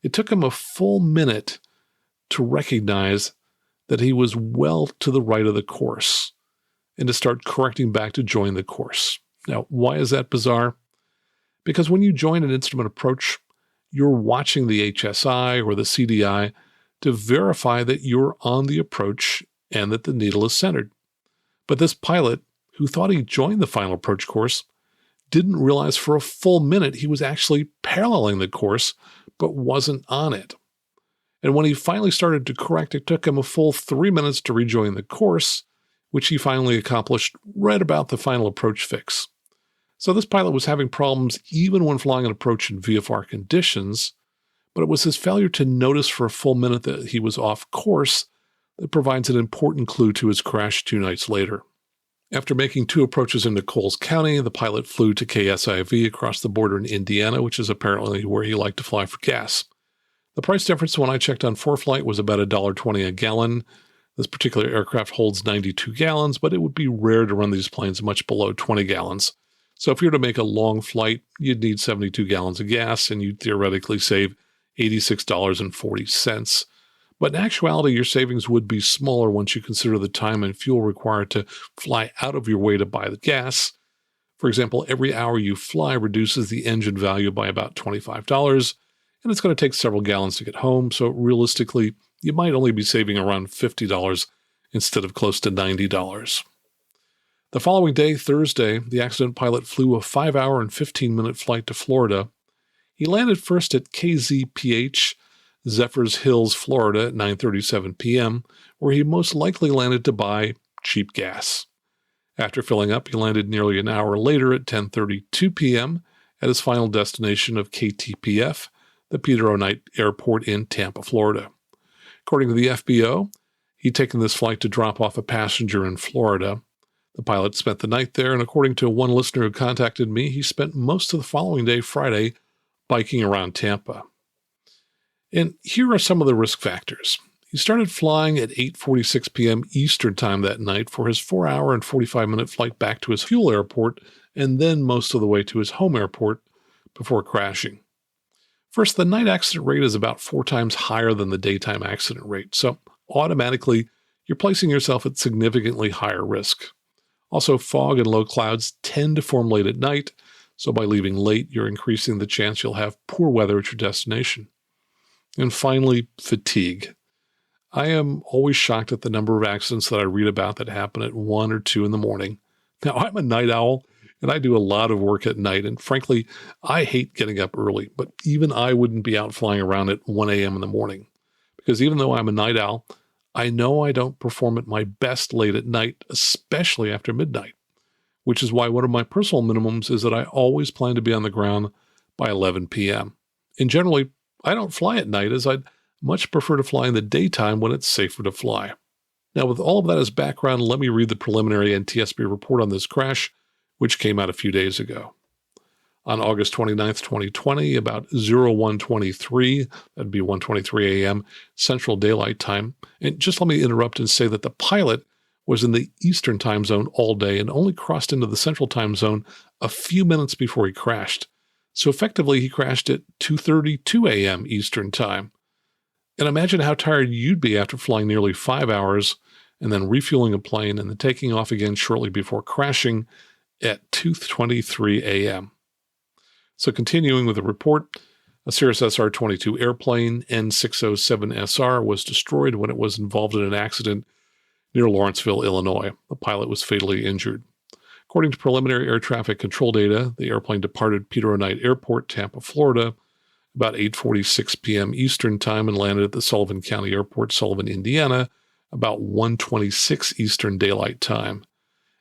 It took him a full minute to recognize that he was well to the right of the course and to start correcting back to join the course. Now, why is that bizarre? Because when you join an instrument approach, you're watching the HSI or the CDI to verify that you're on the approach and that the needle is centered. But this pilot, who thought he joined the final approach course, didn't realize for a full minute he was actually paralleling the course, but wasn't on it. And when he finally started to correct, it took him a full 3 minutes to rejoin the course, which he finally accomplished right about the final approach fix. So this pilot was having problems even when flying an approach in VFR conditions, but it was his failure to notice for a full minute that he was off course that provides an important clue to his crash 2 nights later. After making 2 approaches into Coles County, the pilot flew to KSIV across the border in Indiana, which is apparently where he liked to fly for gas. The price difference when I checked on ForeFlight was about $1.20 a gallon. This particular aircraft holds 92 gallons, but it would be rare to run these planes much below 20 gallons. So if you were to make a long flight, you'd need 72 gallons of gas, and you'd theoretically save $86.40. But in actuality, your savings would be smaller once you consider the time and fuel required to fly out of your way to buy the gas. For example, every hour you fly reduces the engine value by about $25, and it's going to take several gallons to get home, so realistically, you might only be saving around $50 instead of close to $90. The following day, Thursday, the accident pilot flew a 5-hour and 15-minute flight to Florida. He landed first at KZPH, Zephyrs Hills, Florida at 9:37 p.m., where he most likely landed to buy cheap gas. After filling up, he landed nearly an hour later at 10:32 p.m. at his final destination of KTPF, the Peter O. Knight Airport in Tampa, Florida. According to the FBO, he'd taken this flight to drop off a passenger in Florida. The pilot spent the night there, and according to one listener who contacted me, he spent most of the following day, Friday, biking around Tampa. And here are some of the risk factors. He started flying at 8:46 p.m. Eastern Time that night for his 4-hour and 45-minute flight back to his fuel airport, and then most of the way to his home airport before crashing. First, the night accident rate is about 4 times higher than the daytime accident rate, so automatically you're placing yourself at significantly higher risk. Also, fog and low clouds tend to form late at night, so by leaving late, you're increasing the chance you'll have poor weather at your destination. And finally, fatigue. I am always shocked at the number of accidents that I read about that happen at 1 or 2 in the morning. Now, I'm a night owl, and I do a lot of work at night, and frankly, I hate getting up early, but even I wouldn't be out flying around at 1 a.m. in the morning. Because even though I'm a night owl, I know I don't perform at my best late at night, especially after midnight, which is why one of my personal minimums is that I always plan to be on the ground by 11 p.m. And generally, I don't fly at night, as I'd much prefer to fly in the daytime when it's safer to fly. Now, with all of that as background, let me read the preliminary NTSB report on this crash, which came out a few days ago. On August 29th, 2020, about 01:23, that'd be 1:23 a.m. Central Daylight Time. And just let me interrupt and say that the pilot was in the Eastern time zone all day and only crossed into the Central time zone a few minutes before he crashed. So effectively, he crashed at 2:32 a.m. Eastern time. And imagine how tired you'd be after flying nearly 5 hours and then refueling a plane and then taking off again shortly before crashing at 2:23 a.m. So continuing with the report, a Cirrus SR22 airplane, N607SR, was destroyed when it was involved in an accident near Lawrenceville, Illinois. The pilot was fatally injured. According to preliminary air traffic control data, the airplane departed Peter O'Knight Airport, Tampa, Florida, about 8:46 p.m. Eastern Time and landed at the Sullivan County Airport, Sullivan, Indiana, about 1:26 Eastern Daylight Time.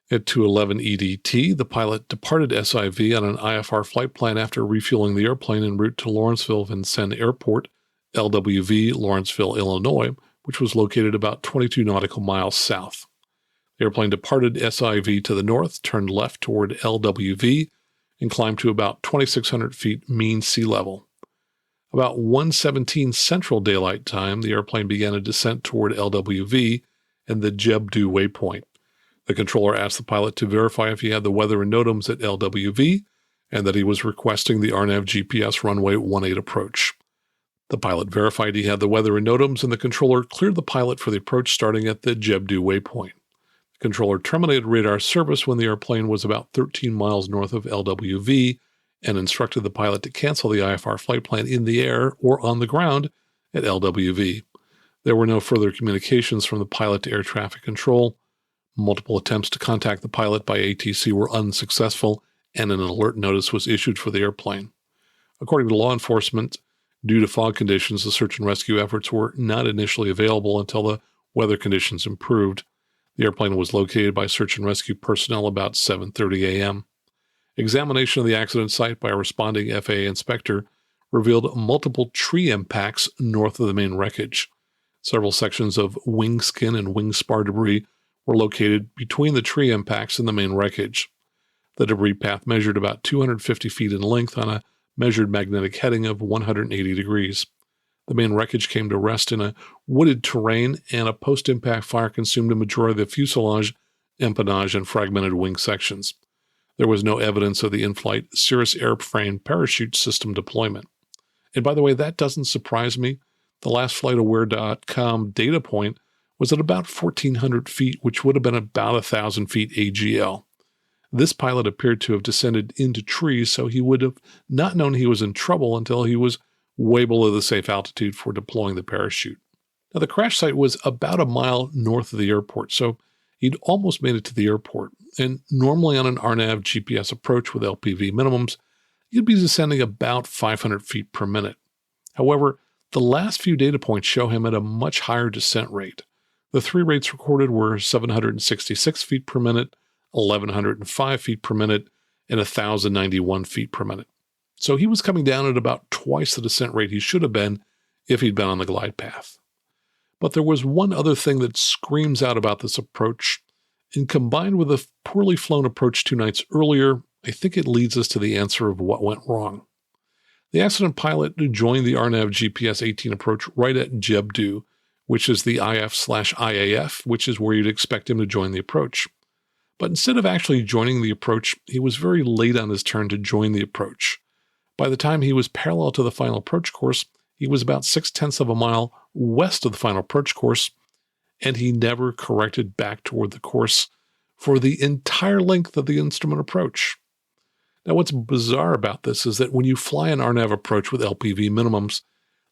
At 2:11 EDT, the pilot departed SIV on an IFR flight plan after refueling the airplane en route to Lawrenceville Vincennes Airport, LWV, Lawrenceville, Illinois, which was located about 22 nautical miles south. The airplane departed SIV to the north, turned left toward LWV, and climbed to about 2,600 feet mean sea level. About 1:17 Central Daylight Time, the airplane began a descent toward LWV and the Jebdu waypoint. The controller asked the pilot to verify if he had the weather and NOTAMs at LWV and that he was requesting the RNAV GPS runway 18 approach. The pilot verified he had the weather and NOTAMs, and the controller cleared the pilot for the approach starting at the Jebdu waypoint. The controller terminated radar service when the airplane was about 13 miles north of LWV and instructed the pilot to cancel the IFR flight plan in the air or on the ground at LWV. There were no further communications from the pilot to air traffic control. Multiple attempts to contact the pilot by ATC were unsuccessful, and an alert notice was issued for the airplane. According to law enforcement, due to fog conditions, the search and rescue efforts were not initially available until the weather conditions improved. The airplane was located by search and rescue personnel about 7:30 a.m. Examination of the accident site by a responding FAA inspector revealed multiple tree impacts north of the main wreckage. Several sections of wing skin and wing spar debris were located between the tree impacts and the main wreckage. The debris path measured about 250 feet in length on a measured magnetic heading of 180 degrees. The main wreckage came to rest in a wooded terrain, and a post-impact fire consumed a majority of the fuselage, empennage, and fragmented wing sections. There was no evidence of the in-flight Cirrus airframe parachute system deployment. And by the way, that doesn't surprise me. The last FlightAware.com data point was at about 1,400 feet, which would have been about 1,000 feet AGL. This pilot appeared to have descended into trees, so he would have not known he was in trouble until he was way below the safe altitude for deploying the parachute. Now, the crash site was about a mile north of the airport, so he'd almost made it to the airport. And normally on an RNAV GPS approach with LPV minimums, you'd be descending about 500 feet per minute. However, the last few data points show him at a much higher descent rate. The three rates recorded were 766 feet per minute, 1,105 feet per minute, and 1,091 feet per minute. So he was coming down at about twice the descent rate he should have been if he'd been on the glide path. But there was one other thing that screams out about this approach, and combined with a poorly flown approach 2 nights earlier, I think it leads us to the answer of what went wrong. The accident pilot joined the RNAV GPS 18 approach right at Jebdu, which is the IF/IAF, which is where you'd expect him to join the approach. But instead of actually joining the approach, he was very late on his turn to join the approach. By the time he was parallel to the final approach course, he was about 0.6 of a mile west of the final approach course, and he never corrected back toward the course for the entire length of the instrument approach. Now, what's bizarre about this is that when you fly an RNAV approach with LPV minimums,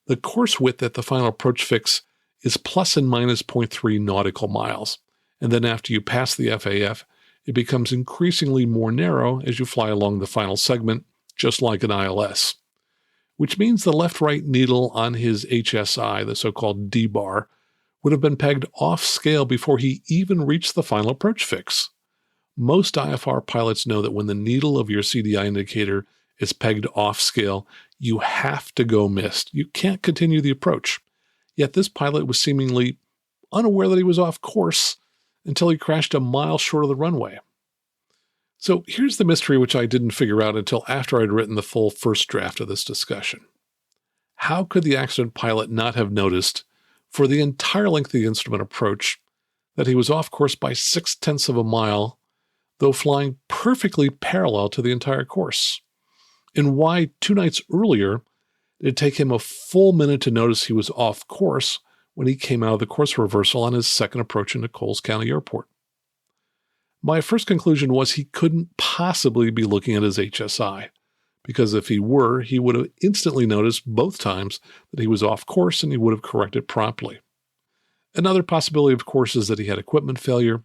the course width at the final approach fix is plus and minus 0.3 nautical miles. And then after you pass the FAF, it becomes increasingly more narrow as you fly along the final segment, just like an ILS. Which means the left-right needle on his HSI, the so-called D-bar, would have been pegged off-scale before he even reached the final approach fix. Most IFR pilots know that when the needle of your CDI indicator is pegged off-scale, you have to go missed. You can't continue the approach. Yet this pilot was seemingly unaware that he was off course until he crashed a mile short of the runway. So here's the mystery which I didn't figure out until after I'd written the full first draft of this discussion. How could the accident pilot not have noticed, for the entire length of the instrument approach, that he was off course by 0.6 of a mile, though flying perfectly parallel to the entire course, and why 2 nights earlier it'd take him a full minute to notice he was off course when he came out of the course reversal on his second approach into Coles County Airport. My first conclusion was he couldn't possibly be looking at his HSI, because if he were, he would have instantly noticed both times that he was off course and he would have corrected promptly. Another possibility, of course, is that he had equipment failure,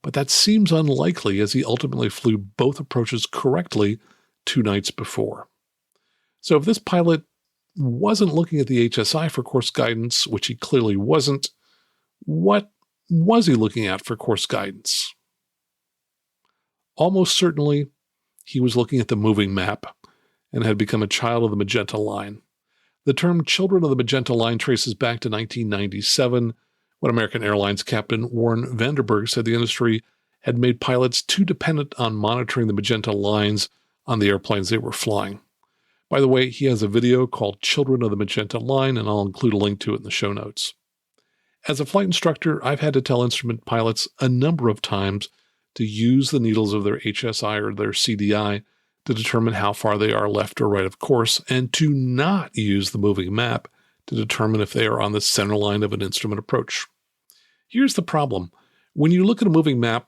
but that seems unlikely as he ultimately flew both approaches correctly 2 nights before. So if this pilot wasn't looking at the HSI for course guidance, which he clearly wasn't, what was he looking at for course guidance? Almost certainly, he was looking at the moving map and had become a child of the Magenta line. The term children of the Magenta line traces back to 1997, when American Airlines Captain Warren Vanderberg said the industry had made pilots too dependent on monitoring the Magenta lines on the airplanes they were flying. By the way, he has a video called Children of the Magenta Line, and I'll include a link to it in the show notes. As a flight instructor, I've had to tell instrument pilots a number of times to use the needles of their HSI or their CDI to determine how far they are left or right of course, and to not use the moving map to determine if they are on the center line of an instrument approach. Here's the problem. When you look at a moving map,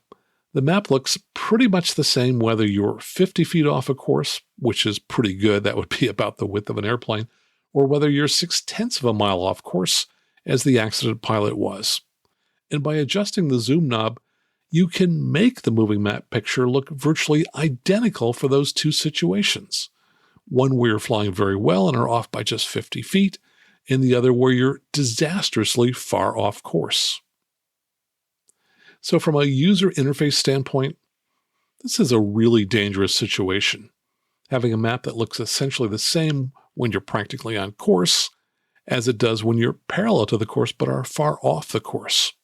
the map looks pretty much the same whether you're 50 feet off a course, which is pretty good, that would be about the width of an airplane, or whether you're 0.6 of a mile off course, as the accident pilot was. And by adjusting the zoom knob, you can make the moving map picture look virtually identical for those two situations. One where you're flying very well and are off by just 50 feet, and the other where you're disastrously far off course. So from a user interface standpoint, this is a really dangerous situation, having a map that looks essentially the same when you're practically on course as it does when you're parallel to the course but are far off the course.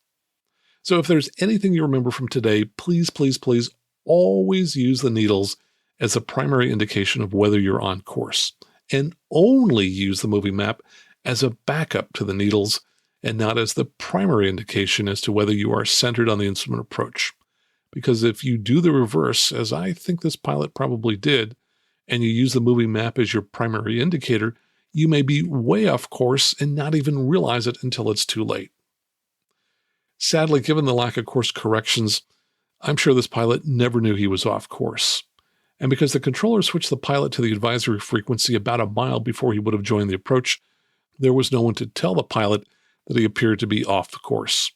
So if there's anything you remember from today, please, please, please always use the needles as a primary indication of whether you're on course, and only use the moving map as a backup to the needles and not as the primary indication as to whether you are centered on the instrument approach. Because if you do the reverse, as I think this pilot probably did, and you use the moving map as your primary indicator, you may be way off course and not even realize it until it's too late. Sadly, given the lack of course corrections, I'm sure this pilot never knew he was off course. And because the controller switched the pilot to the advisory frequency about a mile before he would have joined the approach, there was no one to tell the pilot that he appeared to be off the course.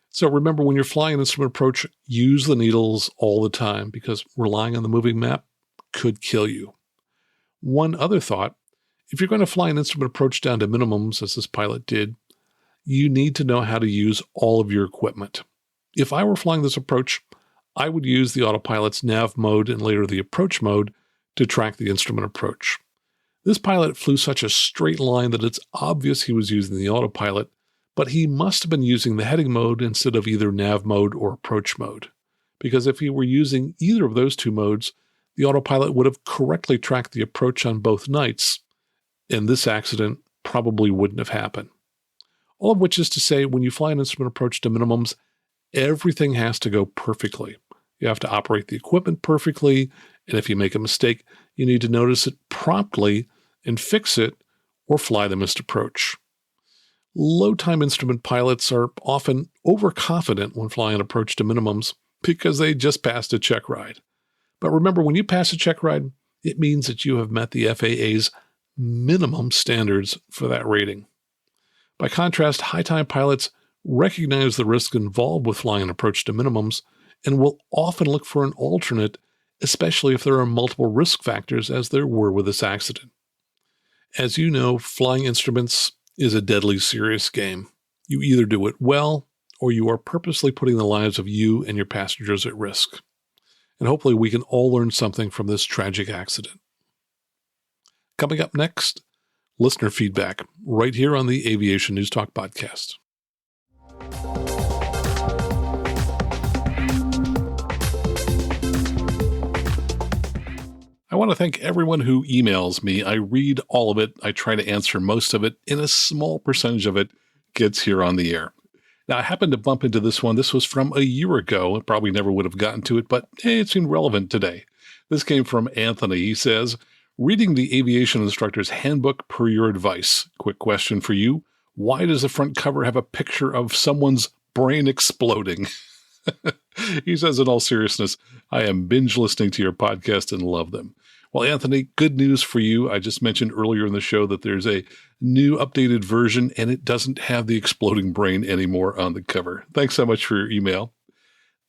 So remember, when you're flying an instrument approach, use the needles all the time, because relying on the moving map could kill you. One other thought, if you're going to fly an instrument approach down to minimums, as this pilot did, you need to know how to use all of your equipment. If I were flying this approach, I would use the autopilot's nav mode and later the approach mode to track the instrument approach. This pilot flew such a straight line that it's obvious he was using the autopilot, but he must have been using the heading mode instead of either nav mode or approach mode. Because if he were using either of those two modes, the autopilot would have correctly tracked the approach on both nights, and this accident probably wouldn't have happened. All of which is to say, when you fly an instrument approach to minimums, everything has to go perfectly. You have to operate the equipment perfectly, and if you make a mistake, you need to notice it promptly and fix it, or fly the missed approach. Low-time instrument pilots are often overconfident when flying an approach to minimums because they just passed a check ride. But remember, when you pass a check ride, it means that you have met the FAA's minimum standards for that rating. By contrast, high-time pilots recognize the risk involved with flying an approach to minimums and will often look for an alternate, especially if there are multiple risk factors, as there were with this accident. As you know, flying instruments is a deadly serious game. You either do it well, or you are purposely putting the lives of you and your passengers at risk. And hopefully we can all learn something from this tragic accident. Coming up next, listener feedback, right here on the Aviation News Talk podcast. I want to thank everyone who emails me. I read all of it. I try to answer most of it, and a small percentage of it gets here on the air. Now, I happened to bump into this one. This was from a year ago. I probably never would have gotten to it, but hey, it seemed relevant today. This came from Anthony. He says, reading the Aviation Instructor's Handbook per your advice. Quick question for you. Why does the front cover have a picture of someone's brain exploding? He says, in all seriousness, I am binge listening to your podcast and love them. Well, Anthony, good news for you. I just mentioned earlier in the show that there's a new updated version, and it doesn't have the exploding brain anymore on the cover. Thanks so much for your email.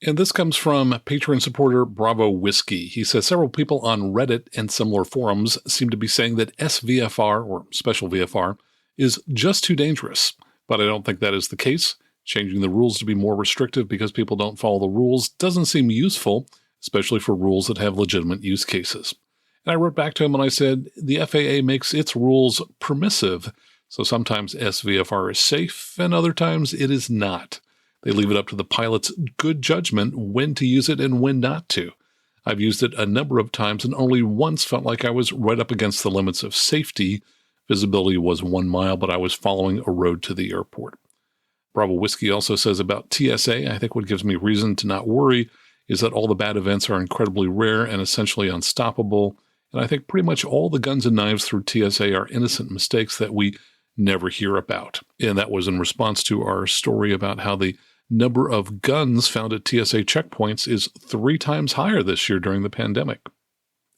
And this comes from patron supporter Bravo Whiskey. He says, several people on Reddit and similar forums seem to be saying that SVFR, or Special VFR, is just too dangerous. But I don't think that is the case. Changing the rules to be more restrictive because people don't follow the rules doesn't seem useful, especially for rules that have legitimate use cases. And I wrote back to him and I said, the FAA makes its rules permissive, so sometimes SVFR is safe and other times it is not. They leave it up to the pilot's good judgment when to use it and when not to. I've used it a number of times and only once felt like I was right up against the limits of safety. Visibility was 1 mile, but I was following a road to the airport. Bravo Whiskey also says about TSA, I think what gives me reason to not worry is that all the bad events are incredibly rare and essentially unstoppable. And I think pretty much all the guns and knives through TSA are innocent mistakes that we never hear about. And that was in response to our story about how the number of guns found at TSA checkpoints is 3 times higher this year during the pandemic.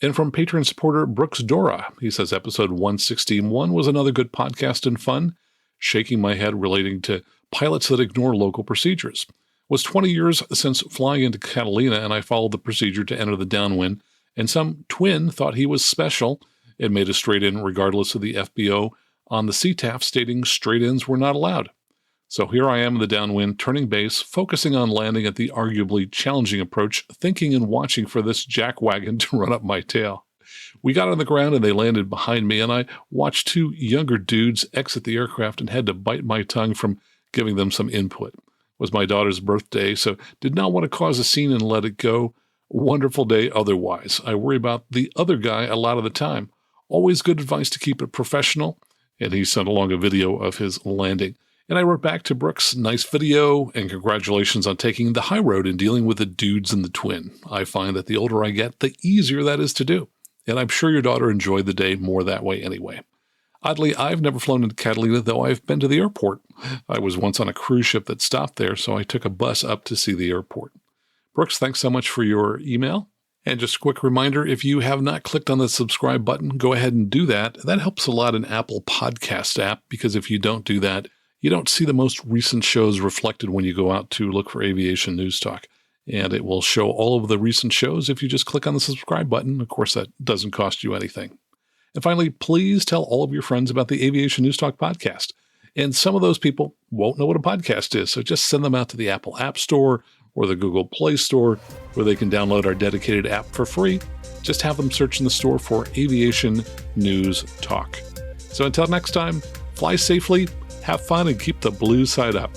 And from patron supporter Brooks Dora, he says episode 161 was another good podcast and fun, shaking my head relating to pilots that ignore local procedures. It was 20 years since flying into Catalina, and I followed the procedure to enter the downwind, and some twin thought he was special and made a straight in regardless of the FBO on the CTAF stating straight ins were not allowed. So here I am in the downwind, turning base, focusing on landing at the arguably challenging approach, thinking and watching for this jackwagon to run up my tail. We got on the ground and they landed behind me, and I watched 2 younger dudes exit the aircraft and had to bite my tongue from giving them some input. It was my daughter's birthday, so did not want to cause a scene and let it go. Wonderful day otherwise. I worry about the other guy a lot of the time. Always good advice to keep it professional. And he sent along a video of his landing. And I wrote back to Brooks, nice video, and congratulations on taking the high road and dealing with the dudes and the twin. I find that the older I get, the easier that is to do. And I'm sure your daughter enjoyed the day more that way anyway. Oddly, I've never flown into Catalina, though I've been to the airport. I was once on a cruise ship that stopped there, so I took a bus up to see the airport. Brooks, thanks so much for your email. And just a quick reminder, if you have not clicked on the subscribe button, go ahead and do that. That helps a lot in Apple Podcast app, because if you don't do that, you don't see the most recent shows reflected when you go out to look for Aviation News Talk. And it will show all of the recent shows if you just click on the subscribe button. Of course, that doesn't cost you anything. And finally, please tell all of your friends about the Aviation News Talk podcast. And some of those people won't know what a podcast is, so just send them out to the Apple App Store or the Google Play Store, where they can download our dedicated app for free. Just have them search in the store for Aviation News Talk. So until next time, fly safely, have fun, and keep the blue side up.